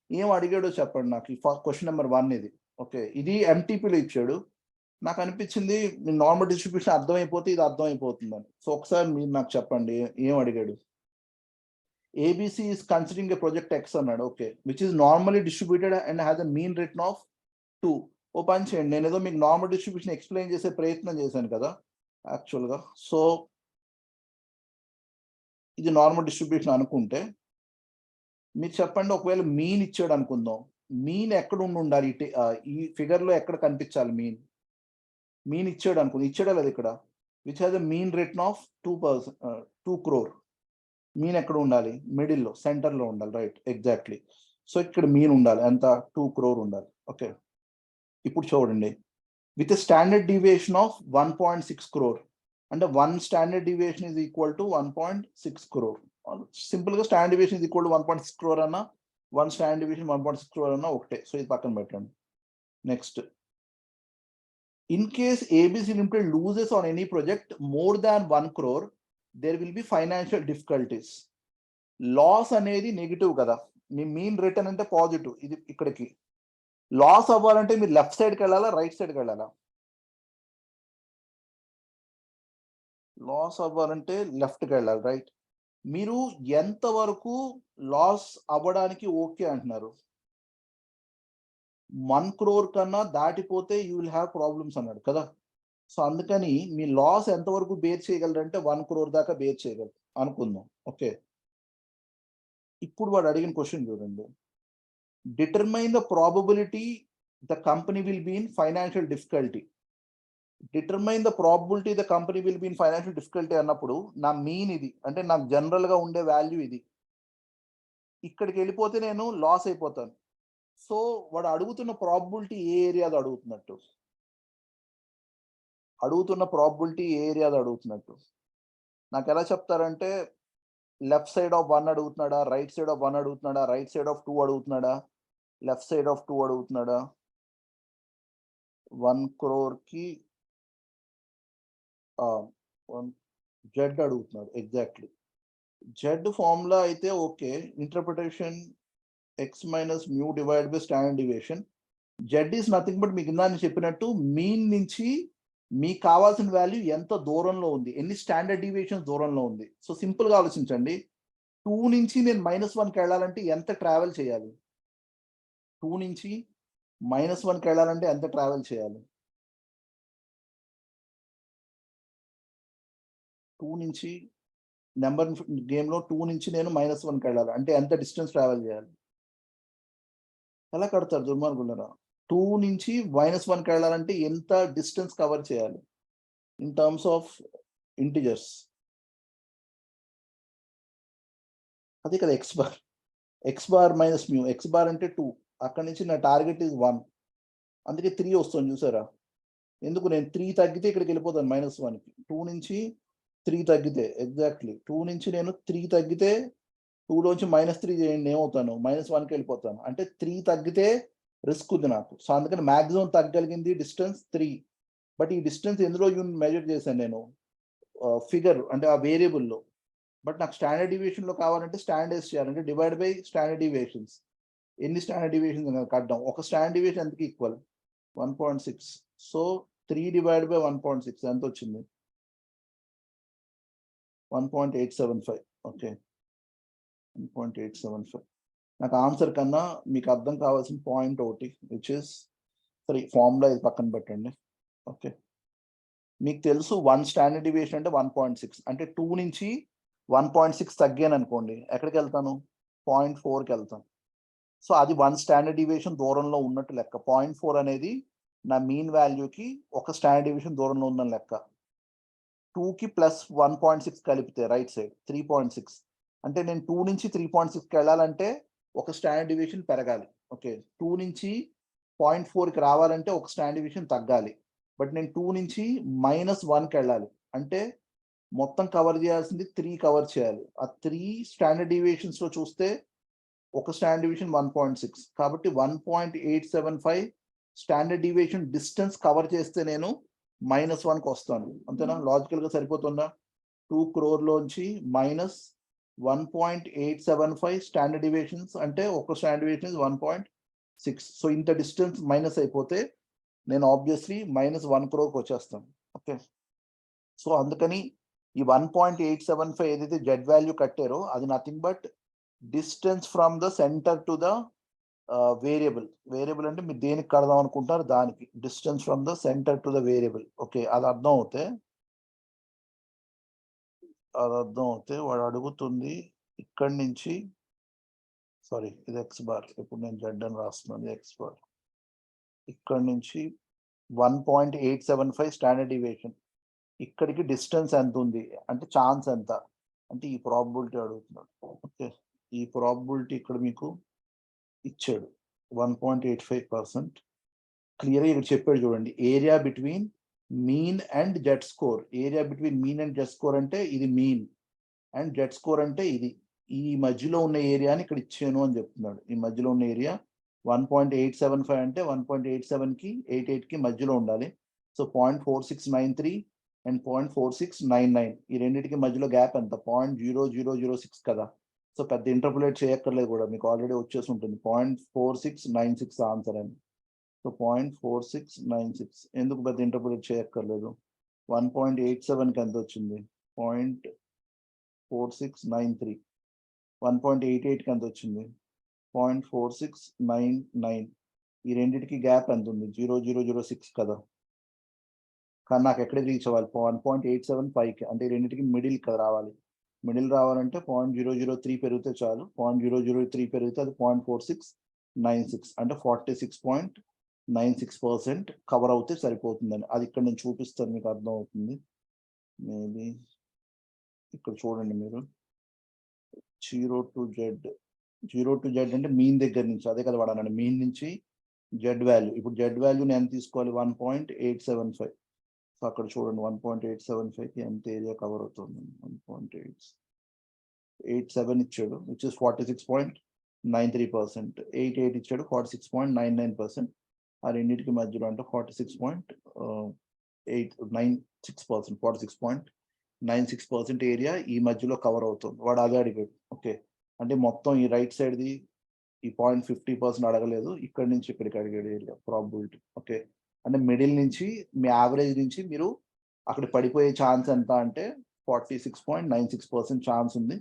ఏం అడిగాడో చెప్పండి నాకు. క్వశ్చన్ నెంబర్ 1 ఇది. ఓకే, ఇది ఎంటీపీలో ఇచ్చాడు. నాకు అనిపించింది నార్మల్ డిస్ట్రిబ్యూషన్ అర్థమైపోతే ఇది అర్థమైపోతుందని. సో ఒకసారి మీరు నాకు చెప్పండి ఏం అడిగాడు. ABC is considering a project X అన్నాడు. Okay, which is normally distributed and has a mean return of 2. ఓ పని చేయండి, నేను ఏదో మీకు నార్మల్ డిస్ట్రిబ్యూషన్ ఎక్స్ప్లెయిన్ చేసే ప్రయత్నం చేశాను కదా యాక్చువల్గా. సో ఇది నార్మల్ డిస్ట్రిబ్యూషన్ అనుకుంటే మీరు చెప్పండి, ఒకవేళ మీన్ ఇచ్చాడు అనుకుందాం, మీన్ ఎక్కడ ఉండాలి? ఈ ఫిగర్ లో ఎక్కడ కనిపించాలి మీన్? మీన్ ఇచ్చాడు అనుకుంది, ఇచ్చాడా లేదు ఇక్కడ? Which has a mean return of 2 crore. Mean ఎక్కడ ఉండాలి? మిడిల్లో, సెంటర్లో ఉండాలి. Right, exactly. సో ఇక్కడ మీన్ ఉండాలి ఎంత? 2 crore ఉండాలి. ఓకే, ఇప్పుడు చూడండి, with a standard deviation of 1.6 crore. And the one standard deviation is equal to 1.6 crore. Simple standard deviation is equal to 1.6 crore anna, one standard deviation 1.6 crore anna okte. So ఇది పక్కన పెట్టండి. Next, in case ABC Limited loses on any project more than 1 crore, there will be financial difficulties. Loss అనేది negative కదా, మీ mean return అంటే positive. ఇది ఇక్కడికి loss అవ్వాలంటే మీరు లెఫ్ట్ సైడ్కి వెళ్ళాలా, రైట్ సైడ్కి వెళ్ళాలా? లాస్ అవ్వాలంటే లెఫ్ట్కి వెళ్ళాలి, రైట్. మీరు ఎంతవరకు లాస్ అవ్వడానికి ఓకే అంటున్నారు? 1 crore కన్నా దాటిపోతే యూ విల్ హ్యావ్ ప్రాబ్లమ్స్ అన్నాడు కదా. సో అందుకని మీ లాస్ ఎంతవరకు బేర్ చేయగలరంటే 1 crore దాకా బేర్ చేయగలరు అనుకుందాం. ఓకే, ఇప్పుడు వాడు అడిగిన క్వశ్చన్ చూడండి. Determine the probability the company will be in financial difficulty. Determine the probability the company will be in financial difficulty అన్నప్పుడు నా మీన్ ఇది, అంటే నాకు జనరల్ గా ఉండే వాల్యూ ఇది. ఇక్కడికి వెళ్ళిపోతే నేను లాస్ అయిపోతాను. సో వాడు అడుగుతున్న ప్రాబబిలిటీ ఏ ఏరియాలో అడుగుతున్నట్టు, నాకు ఎలా చెప్తారంటే లెఫ్ట్ సైడ్ ఆఫ్ 1 అడుగుతున్నాడా, రైట్ సైడ్ ఆఫ్ 1 అడుగుతున్నాడా, రైట్ సైడ్ ఆఫ్ 2 అడుగుతున్నాడా, లెఫ్ట్ సైడ్ ఆఫ్ 2 అడుగుతున్నాడా? 1 crore కి జెడ్ అడుగుతున్నాడు. ఎగ్జాక్ట్లీ జెడ్ ఫార్ములా అయితే okay. Interpretation X minus mu divide by standard deviation. Z is nothing but మీకు ఇందాక చెప్పినట్టు మీన్ నుంచి మీకు కావాల్సిన వాల్యూ ఎంత దూరంలో ఉంది, ఎన్ని స్టాండర్డ్ డివియేషన్ దూరంలో ఉంది. సో సింపుల్ గా ఆలోచించండి. 2 నుంచి నేను -1కి వెళ్ళాలంటే ఎంత ట్రావెల్ చేయాలి? 2 నుంచి -1కి వెళ్ళాలంటే ఎంత ట్రావెల్ చేయాలి? 2 నుంచి నెంబర్ గేమ్ లో 2 నుంచి నేను -1కి వెళ్ళాలి అంటే ఎంత డిస్టెన్స్ ట్రావెల్ చేయాలి? ఎలా కడతారు దుర్మార్గులరా? 2 నుంచి -1కి వెళ్ళాలంటే ఎంత డిస్టెన్స్ కవర్ చేయాలి ఇన్ టర్మ్స్ ఆఫ్ ఇంటిజర్స్? అదే కదా X bar minus mu. X bar అంటే 2, అక్కడ నుంచి నా టార్గెట్ ఇస్ 1, అందుకే 3 వస్తుంది చూసారా? ఎందుకు నేను 3 తగ్గితే ఇక్కడికి వెళ్ళిపోతాను -1కి. 2 నుంచి 3 తగ్గితే, ఎగ్జాక్ట్లీ 2 నుంచి నేను 3 తగ్గితే 2లోంచి -3 చేయండి, ఏమవుతాను? -1కి వెళ్ళిపోతాను. అంటే 3 తగ్గితే రిస్క్ ఉంది నాకు. సో అందుకని మాక్సిమం తగ్గగలిగింది డిస్టెన్స్ 3. బట్ ఈ డిస్టెన్స్ ఎందులో మెజర్ చేశాను నేను? ఫిగర్ అంటే ఆ వేరియబుల్లో. బట్ నాకు స్టాండర్డ్ డివియేషన్ లో కావాలంటే స్టాండర్డ్స్ చేయాలంటే డివైడ్ బై స్టాండర్డ్ డివియేషన్స్. ఎన్ని స్టాండర్డ్ డివియేషన్స్ కట్టడం? ఒక స్టాండర్డ్ డివియేషన్ ఎంతకి ఈక్వల్? 1.6. సో 3 డివైడ్ బై 1.6 ఎంత వచ్చింది? 1.875. ఓకే, 1.875. నాకు ఆన్సర్ కన్నా మీకు అర్థం కావాల్సిన పాయింట్ ఒకటి, విచ్ ఇస్ సరే ఫార్ములా ఇది పక్కన పెట్టండి. ఓకే, మీకు తెలుసు 1 స్టాండర్డ్ డివియేషన్ అంటే 1.6. అంటే 2 నుంచి 1.6 తగ్గాను అనుకోండి, ఎక్కడికి వెళ్తాను? 0.4కి వెళ్తాను. సో అది 1 స్టాండర్డ్ డివియేషన్ దూరంలో ఉన్నట్టు లెక్క. 0.4 అనేది నా మీన్ వాల్యూకి ఒక స్టాండర్డ్ డివియేషన్ దూరంలో ఉందని లెక్క. 2కి ప్లస్ 1.6 కలిపితే రైట్ సైడ్ 3.6. అంటే నేను 2 నుంచి 3.6కి వెళ్ళాలంటే ఒక స్టాండర్డ్ డివియేషన్ పెరగాలి. ఓకే, 2 నుంచి 0.4కి రావాలంటే ఒక స్టాండర్డ్ డివియేషన్ తగ్గాలి. బట్ నేను 2 నుంచి -1కి వెళ్ళాలి అంటే మొత్తం కవర్ చేయాల్సింది 3 కవర్ చేయాలి. ఆ 3 స్టాండర్డ్ డివియేషన్స్ లో చూస్తే ఒక స్టాండర్డ్ డివియేషన్ 1.6. కాబట్టి 1.875 స్టాండర్డ్ డివియేషన్ డిస్టెన్స్ కవర్ చేస్తే నేను -1కి వస్తాను. అంతేనా? లాజికల్ గా సరిపోతుందా? 2 crore లోంచి -1.875 స్టాండర్డ్ డివియేషన్స్ అంటే ఒక స్టాండర్డ్ డివియేషన్ 1.6. సో ఇంత డిస్టెన్స్ మైనస్ అయిపోతే నేను ఆబ్వియస్లీ -1 crore వచ్చేస్తాను. ఓకే, సో అందుకని ఈ 1.875 ఏదైతే జెడ్ వాల్యూ కట్టారో అది nothing but distance from the centre to the variable అంటే మీరు దేనికి కడదాం అనుకుంటారు దానికి, distance from the centre to the variable. Okay, అది అర్థం అవుతే వాడు అడుగుతుంది ఇక్కడి నుంచి, సారీ ఇది ఎక్స్ బార్, ఇప్పుడు నేను జెడ్ అని రాస్తున్నాను, ఎక్స్ బార్ ఇక్కడ నుంచి 1.875 స్టాండర్డ్ డివియేషన్, ఇక్కడికి డిస్టెన్స్ ఎంత ఉంది అంటే ఛాన్స్ ఎంత అంటే ఈ ప్రాబబిలిటీ అడుగుతున్నాడు. ఓకే, ఈ ప్రాబబిలిటీ ఇక్కడ మీకు ఇచ్చాడు 1.85%. క్లియర్గా ఇక్కడ చెప్పాడు చూడండి, area between mean and Z score. Area between mean and Z score అంటే ఇది మీన్, అండ్ జెడ్ స్కోర్ అంటే ఇది. ఈ మధ్యలో ఉన్న ఏరియాని ఇక్కడ ఇచ్చాను అని చెప్తున్నాడు. ఈ మధ్యలో ఉన్న ఏరియా 1.875 అంటే 1.87కి 88కి మధ్యలో ఉండాలి. సో 0.4693 అండ్ 0.4699 ఈ రెండింటికి మధ్యలో గ్యాప్ ఎంత? 0.0006 కదా. సో పెద్ద ఇంటర్పోలేట్ చేయక్కర్లేదు కూడా, మీకు ఆల్రెడీ వచ్చేసి ఉంటుంది 0.4696 ఆన్సర్ అని. సో 0.4696 ఎందుకు పెద్ద ఇంటర్పోలేట్ చేయక్కర్లేదు. 1.87కి ఎంత వచ్చింది? 0.4693. 1.88కి ఎంత వచ్చింది? 0.4699. ఈ రెండింటికి గ్యాప్ ఎంత ఉంది? 0006 కదా. కానీ నాకు ఎక్కడ రీచ్ అవ్వాలి? 1.875కి, అంటే ఈ రెండింటికి మిడిల్ కదా రావాలి. మిడిల్ రావాలంటే 0.003 పెరిగితే చాలు. 0.003 పెరిగితే అది 0.4696 అంటే 46.96% కవర్ అవుతే సరిపోతుందని. అది ఇక్కడ నేను చూపిస్తాను, మీకు అర్థం అవుతుంది. మేబీ ఇక్కడ చూడండి మీరు, 0 to Z అంటే మీన్ దగ్గర నుంచి, అదే కదా వాడాలండి, మీన్ నుంచి జెడ్ వాల్యూ. ఇప్పుడు జెడ్ వాల్యూ నేను తీసుకోవాలి 1.875. సో అక్కడ చూడండి 1.875కి ఎంత ఏరియా కవర్ అవుతుంది? 1.87 ఇచ్చాడు, విచ్ ఇస్ 46.93%. 88 ఇచ్చాడు, 46.99%. ఆ రెండింటికి మధ్యలో అంటే 46.96%. 46.96% ఏరియా ఈ మధ్యలో కవర్ అవుతుంది. వాడు అదే అడిగాడు. ఓకే, అంటే మొత్తం ఈ రైట్ సైడ్ది ఈ 0.50% అడగలేదు, ఇక్కడ నుంచి ఇక్కడికి అడిగాడు ఏరియా ప్రాబిలిటీ. ఓకే, అంటే మిడిల్ నుంచి మీ యావరేజ్ నుంచి మీరు అక్కడ పడిపోయే ఛాన్స్ ఎంత అంటే 46.96% ఛాన్స్ ఉంది,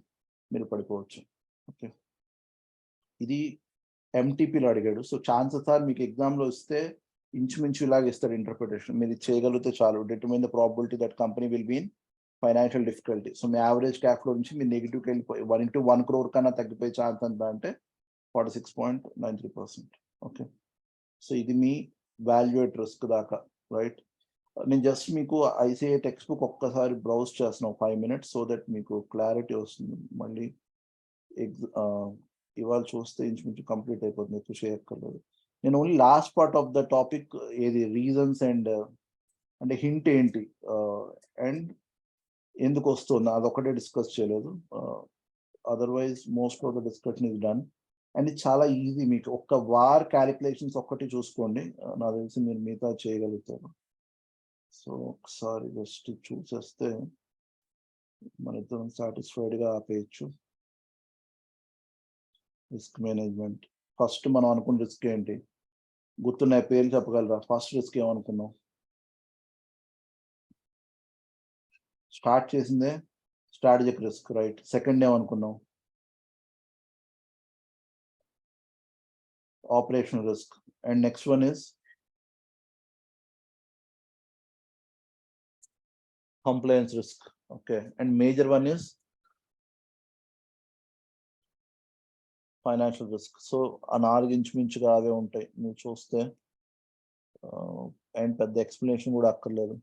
మీరు పడిపోవచ్చు. ఓకే, ఇది ఎంటీపీలో అడిగాడు. సో ఛాన్సెస్ ఆర్ మీకు ఎగ్జామ్లో ఇస్తే ఇంచుమించు ఇలాగ ఇస్తాడు ఇంటర్ప్రిటేషన్. మీరు చేయగలిగితే చాలు. Determine the probability that company will be in financial difficulty. So మీ యావరేజ్ క్యాష్ ఫ్లో నుంచి మీరు నెగిటివ్కి వెళ్ళిపోయి 1 crore కన్నా తగ్గిపోయే ఛాన్స్ ఎంత అంటే 46.93%. ఓకే, సో ఇది మీ వాల్యూ ఎట్ రిస్క్ దాకా, రైట్. నేను జస్ట్ మీకు ఐసిఐ టెక్స్ట్ బుక్ ఒక్కసారి బ్రౌజ్ చేస్తున్నాను 5 minutes, సో దట్ మీకు క్లారిటీ వస్తుంది. మళ్ళీ ఇవాళ చూస్తే ఇంచుమించు కంప్లీట్ అయిపోతుంది, ఎక్కువ చేయక్కర్లేదు. నేను only last part of the topic, ఏది రీజన్స్ అండ్ అంటే హింట్ ఏంటి అండ్ ఎందుకు వస్తుంది అదొకటే డిస్కస్ చేయలేదు. Otherwise most of the discussion is done. And ఇది చాలా ఈజీ. మీకు ఒక్క వార్ క్యాలిక్యులేషన్స్ ఒక్కటి చూసుకోండి, నాకు తెలిసి మీరు మిగతా చేయగలుగుతారు. సో ఒకసారి జస్ట్ చూసేస్తే మన ఇద్దరం సాటిస్ఫైడ్గా ఆపేయచ్చు. Risk management. ఫస్ట్ మనం అనుకున్న రిస్క్ ఏంటి? గుర్తున్నాయి? పేర్లు చెప్పగలరా? ఫస్ట్ రిస్క్ ఏమనుకున్నాం? స్టార్ట్ చేసిందే స్ట్రాటజిక్ రిస్క్, రైట్. సెకండ్ ఏమనుకున్నాం? Operational risk. And next one is compliance risk. Okay, and major one is financial risk. So ఆ 4 ఇంచుమించుగా అవే ఉంటాయి మీరు చూస్తే. అండ్ పెద్ద ఎక్స్ప్లెనేషన్ కూడా అక్కర్లేదు.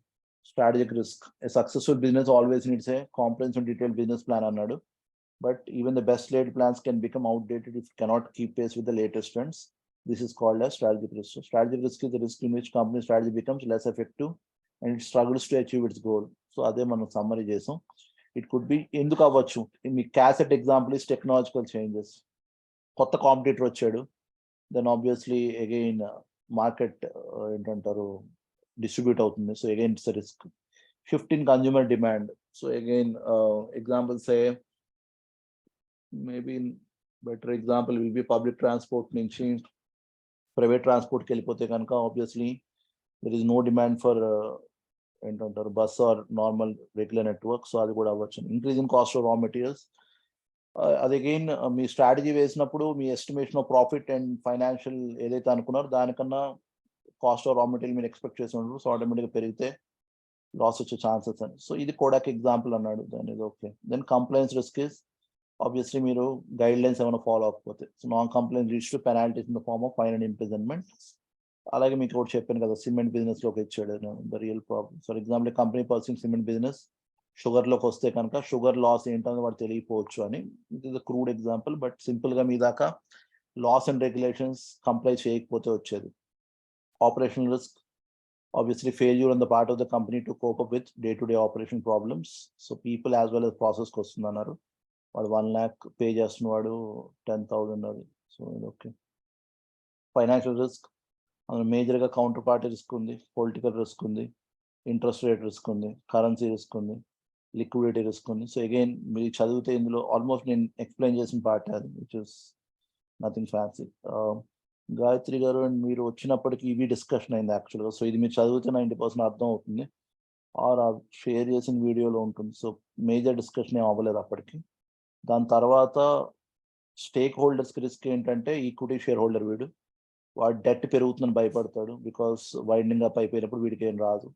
Strategic risk. A successful business always needs a comprehensive detailed business plan అన్నాడు. But even the best laid plans can become outdated if cannot keep pace with the latest trends. This is called as strategic risk. So strategic risk is the risk in which company strategy becomes less effective and it struggles to achieve its goal. So అదే మనం summary చేసాం. It could be ఎందుకు అవ్వచ్చు? మీ క్యాసెట్ example is technological changes. కొత్త competitor వచ్చాడు, then obviously again market ఏంటంటారు డిస్ట్రిబ్యూట్ అవుతుంది. So again it's risk. Shift in consumer demand. So again examples a maybe better example will be public transport నుంచి private ట్రాన్స్పోర్ట్కి వెళ్ళిపోతే కనుక obviously there is no demand for ఏంటంటారు bus or normal regular network. So అది కూడా అవ్వచ్చు. Increase in cost of raw materials. అది again మీ స్ట్రాటజీ వేసినప్పుడు మీ estimation of profit and financial ఏదైతే అనుకున్నారో దానికన్నా కాస్ట్ ఆఫ్ రా మెటీరియల్ మీరు ఎక్స్పెక్ట్ చేసినప్పుడు సో ఆటోమేటిక్గా పెరిగితే లాస్ వచ్చే ఛాన్సెస్ అని. సో ఇది కోడాక్ ఎగ్జాంపుల్ అన్నాడు, దాని ఇది okay. Then compliance risk is obviously మీరు గైడ్ లైన్స్ ఏమైనా ఫాలో అవ్వకపోతే. So non compliance leads to penalties in the form of fine and imprisonment. అలాగే మీకు ఒకటి చెప్పాను కదా, సిమెంట్ బిజినెస్లోకి ఇచ్చాడు the real problem. For example company pursuing cement business, షుగర్లోకి వస్తే కనుక షుగర్ లాస్ ఏంటని వాడు తెలియకపోవచ్చు అని. It is a crude example, but సింపుల్గా మీ దాకా లాస్ అండ్ రెగ్యులేషన్స్ కంప్లై చేయకపోతే వచ్చేది. Operational risk, obviously failure on the part of the company to cope up with day-to-day operation problems. So people as well as process వస్తుందన్నారు. వాడు 1 lakh pay చేస్తున్నవాడు 10,000 అది. So ఇది okay. Financial risk, అందులో మేజర్గా counter party risk ఉంది, political risk ఉంది, interest rate risk ఉంది, currency risk ఉంది, liquidity risk ఉంది. సో అగైన్ మీరు చదివితే ఇందులో ఆల్మోస్ట్ నేను ఎక్స్ప్లెయిన్ చేసిన పార్ట్ అది, which is nothing fancy. Gayatri గారు అండ్ మీరు వచ్చినప్పటికీ ఇవి డిస్కషన్ అయింది యాక్చువల్గా. సో ఇది మీరు చదివితే 90% అర్థం అవుతుంది, ఆర్ షేర్ చేసిన వీడియోలో ఉంటుంది. సో మేజర్ డిస్కషన్ ఏం అవ్వలేదు అప్పటికి. దాని తర్వాత స్టేక్ హోల్డర్స్కి రిస్క్ ఏంటంటే ఈక్విటీ షేర్ హోల్డర్ వీడు, వాడు డెట్ పెరుగుతుందని భయపడతాడు, బికాస్ వైండింగ్ అప్ అయిపోయినప్పుడు వీడికి ఏం రాదు.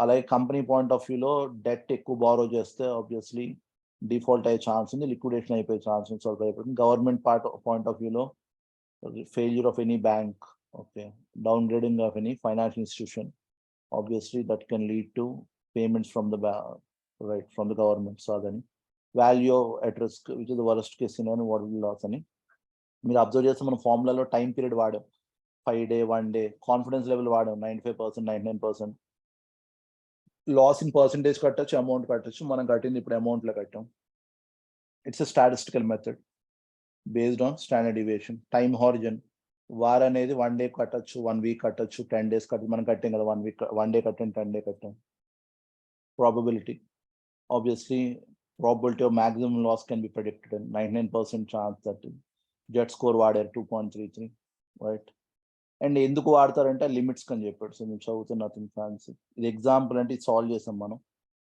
అలాగే కంపెనీ పాయింట్ ఆఫ్ వ్యూలో డెట్ ఎక్కువ బారో చేస్తే ఆబ్వియస్లీ డిఫాల్ట్ అయ్యే ఛాన్స్ ఉంది, లిక్విడేషన్ అయిపోయే ఛాన్స్ ఉంది. సో భయపడుతుంది. గవర్నమెంట్ పాయింట్ ఆఫ్ వ్యూలో failure of any bank, okay, downgrading of any financial institution, obviously that can lead to payments from the right from the government. So then value at risk, which is the worst case scenario, what will loss ani మీరు observe చేస్తే మన ఫార్ములాలో time period వాడాం, 5 day 1 day, confidence level వాడాం 95%, 99%. Loss in percentage కట్టచ్చు, amount కట్టచ్చు. మనం కట్టింది ఇప్పుడు అమౌంట్లో కట్టాం. It's a statistical method based on standard deviation. Time horizon, VaR అనేది 1 day కట్టచ్చు, 1 week కట్టచ్చు, 10 days కట్టచ్చు. మనం కట్టాం కదా 1 week, 1 day కట్టాం, 10 day కట్టాం. Probability, obviously probability of maximum loss can be predicted, and 99% chance that jet score వాడారు 2.33, రైట్. అండ్ ఎందుకు వాడతారంటే లిమిట్స్ అని చెప్పాడు. సో మేము చదువుతున్న నథింగ్ ఫ్యాన్సీ. ఇది ఎగ్జాంపుల్ అంటే ఇది సాల్వ్ చేసాం మనం.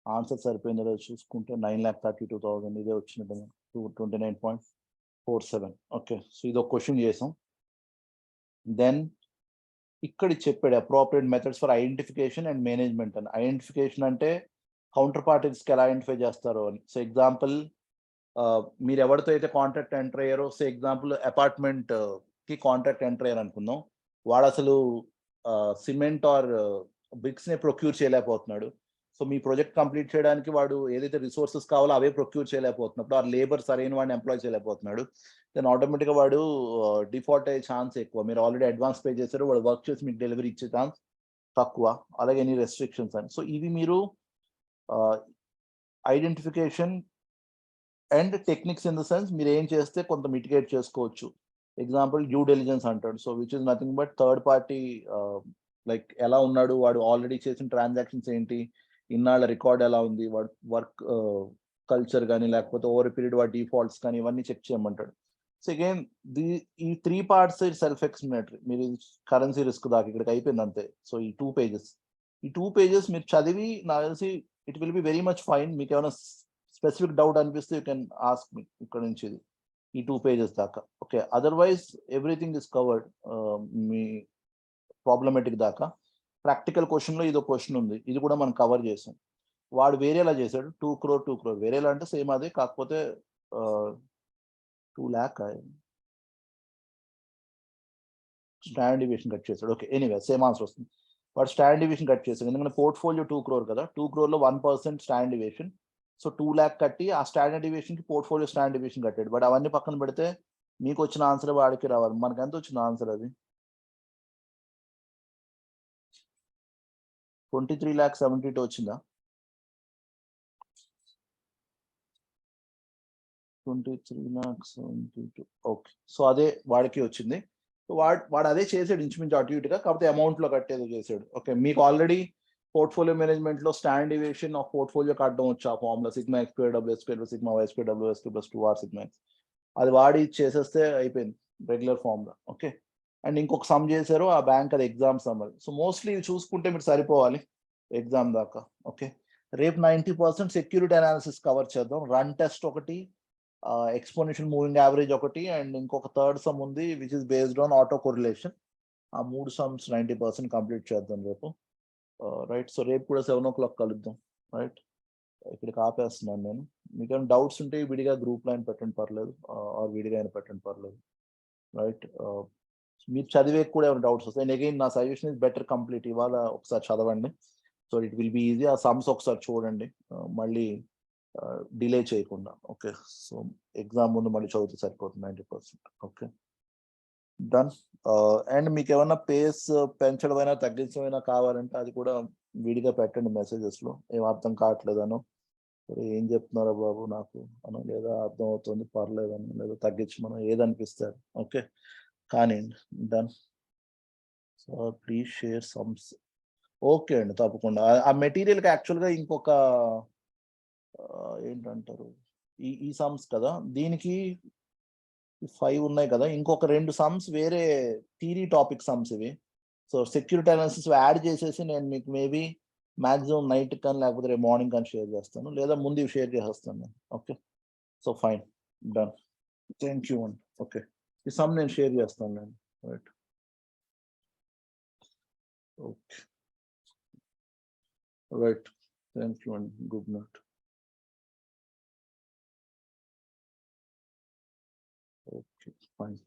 ఆన్సర్ సరిపోయిందో చూసుకుంటే 9,32,000 ఇదే వచ్చినట్టు 29.47. ఓకే, సో ఇది ఒక క్వశ్చన్ చేసాం. దెన్ ఇక్కడ చెప్పాడు appropriate methods for identification and management అని. ఐడెంటిఫికేషన్ అంటే కౌంటర్ పార్టీస్కి ఎలా ఐడెంటిఫై చేస్తారో అని. సో ఎగ్జాంపుల్ మీరు ఎవరితో అయితే కాంట్రాక్ట్ ఎంటర్ అయ్యారో, సో ఎగ్జాంపుల్ అపార్ట్మెంట్ కి కాంట్రాక్ట్ ఎంటర్ అయ్యారు అనుకుందాం, వాడు అసలు సిమెంట్ ఆర్ బ్రిక్స్ని ప్రొక్యూర్ చేయలేకపోతున్నాడు. సో మీ ప్రాజెక్ట్ కంప్లీట్ చేయడానికి వాడు ఏదైతే రిసోర్సెస్ కావాలో అవే ప్రొక్యూర్ చేయలేకపోతున్నప్పుడు, ఆ లేబర్ సరైన వాడిని ఎంప్లాయ్ చేయలేకపోతున్నాడు, దెన్ ఆటోమేటిక్గా వాడు డిఫాల్ట్ అయ్యే ఛాన్స్ ఎక్కువ. మీరు ఆల్రెడీ అడ్వాన్స్ పే చేశారు, వాడు వర్క్ చేసి మీకు డెలివరీ ఇచ్చే ఛాన్స్ తక్కువ. అలాగే ఎనీ రెస్ట్రిక్షన్స్ అని. సో ఇవి మీరు identification and techniques in the sense మీరు ఏం చేస్తే కొంత మిటిగేట్ చేసుకోవచ్చు. ఎగ్జాంపుల్ డ్యూ డెలిజెన్స్ అంటాడు. So which is nothing but third party like ఎలా ఉన్నాడు, వాడు ఆల్రెడీ చేసిన ట్రాన్సాక్షన్స్ ఏంటి, ఇన్నాళ్ళ రికార్డ్ ఎలా ఉంది, వాడు వర్క్ కల్చర్ కానీ లేకపోతే ఓవర్ పీరియడ్ వాడి డిఫాల్ట్స్ కానీ ఇవన్నీ చెక్ చేయమంటాడు. సో అగైన్ ఈ 3 parts సెల్ఫ్ ఎక్స్ప్లెనేటరీ. మీరు కరెన్సీ రిస్క్ దాకా ఇక్కడికి అయిపోయింది అంతే. సో ఈ 2 pages మీరు చదివి నాకు తెలిసి it will be very much fine. మీకు ఏమైనా స్పెసిఫిక్ డౌట్ అనిపిస్తే యూ కెన్ ఆస్క్ మీ ఇక్కడ నుంచి ఈ 2 pages దాకా. Okay, otherwise everything is covered me problematic దాకా. ప్రాక్టికల్ క్వశ్చన్లో ఇది ఒక క్వశ్చన్ ఉంది, ఇది కూడా మనం కవర్ చేసాం. వాడు వేరేలా చేశాడు, 2 crore వేరేలా అంటే సేమ్ అదే, కాకపోతే 2 lakh స్టాండర్డ్ డివియేషన్ కట్ చేశాడు. ఓకే, ఎనీవే సేమ్ ఆన్సర్ వస్తుంది. వాడు స్టాండర్డ్ డివియేషన్ కట్ చేశాడు, ఎందుకంటే పోర్ట్ఫోలియో 2 crore కదా, 2 crore 1% standard deviation. So 2 lakh కట్టి ఆ స్టాండర్డ్ డివియేషన్కి పోర్ట్ఫోలియో స్టాండర్డ్ డివియేషన్ కట్టాడు. బట్ అవన్నీ పక్కన పెడితే మీకు వచ్చిన ఆన్సర్ వాడికి రావాలి. మనకి ఎంత వచ్చిన ఆన్సర్ అది 23,72,000 వచ్చిందా? 23,72,000. ఓకే, సో అదే వాడికి వచ్చింది. వాడు అదే చేసాడు ఇంచుమించు అటు ఇటుగా, కాకపోతే అమౌంట్లో కట్టేది చేశాడు. ఓకే, మీకు ఆల్రెడీ పోర్ట్ఫోలియో మేనేజ్మెంట్లో స్టాండర్డ్ డివియేషన్ ఆఫ్ పోర్ట్ఫోలియో కట్టడం వచ్చి ఆ formula sigma X square W square sigma y square W S plus 2r sigma X, అది వాడి చేసేస్తే అయిపోయింది రెగ్యులర్ ఫార్ములా. ఓకే, అండ్ ఇంకొక సమ్ చేశారు ఆ బ్యాంక్, అది ఎగ్జామ్ సమ్మర్. సో మోస్ట్లీ ఇవి చూసుకుంటే మీరు సరిపోవాలి ఎగ్జామ్ దాకా. ఓకే, రేపు 90% సెక్యూరిటీ అనాలిసిస్ కవర్ చేద్దాం. రన్ టెస్ట్ ఒకటి, ఎక్స్పోనెన్షియల్ మూవింగ్ యావరేజ్ ఒకటి, అండ్ ఇంకొక థర్డ్ సమ్ ఉంది which is based on auto correlation. ఆ 3 sums 90% కంప్లీట్ చేద్దాం రేపు. రైట్, సో రేపు కూడా 7 o'clock కలుద్దాం. రైట్, ఇక్కడికి ఆపేస్తున్నాను నేను. మీకు ఏమైనా డౌట్స్ ఉంటే విడిగా గ్రూప్ లైన్ పెట్టండి పర్లేదు, ఆర్ విడిగా అయినా పెట్టండి పర్లేదు. రైట్, మీరు చదివే కూడా ఏమైనా డౌట్స్ వస్తాయి. అండ్ అగైన్ నా సజెషన్ ఇస్ బెటర్ కంప్లీట్ ఇవాళ ఒకసారి చదవండి, so it will be easy. ఆ సమ్స్ ఒకసారి చూడండి, మళ్ళీ డిలే చేయకుండా. ఓకే, సో ఎగ్జామ్ ముందు మళ్ళీ చదివితే సరిపోతుంది 90%. ఓకే. డన్. అండ్ మీకు ఏమన్నా పేస్ పెంచడమైనా తగ్గించమైనా కావాలంటే అది కూడా విడిగా పెట్టండి మెసేజెస్లో. ఏం అర్థం కావట్లేదనో, ఏం చెప్తున్నారా బాబు నాకు అనో, లేదా అర్థం అవుతుంది పర్లేదని, లేదా తగ్గించమనో, ఏదనిపిస్తే ఓకే కానీ done. So please share sums. Okay అండి, తప్పకుండా. ఆ మెటీరియల్కి యాక్చువల్గా ఇంకొక ఏంటంటారు, ఈ సమ్స్ కదా, దీనికి 5 ఉన్నాయి కదా, ఇంకొక 2 సమ్స్ వేరే థియరీ టాపిక్ సమ్స్ ఇవి. సో సెక్యూరిటీ అనాలిసిస్ యాడ్ చేసేసి నేను మీకు మేబీ మాక్సిమం నైట్ కానీ లేకపోతే రేపు మార్నింగ్ కానీ షేర్ చేస్తాను, లేదా ముందు ఇవి షేర్ చేసేస్తాను నేను. Okay, so fine, done. Thank you అండి. ఓకే, ఈ సమ్ నేను షేర్ చేస్తాను నేను. Right, okay, right. Thank you అండి. Good night. Okay, fine.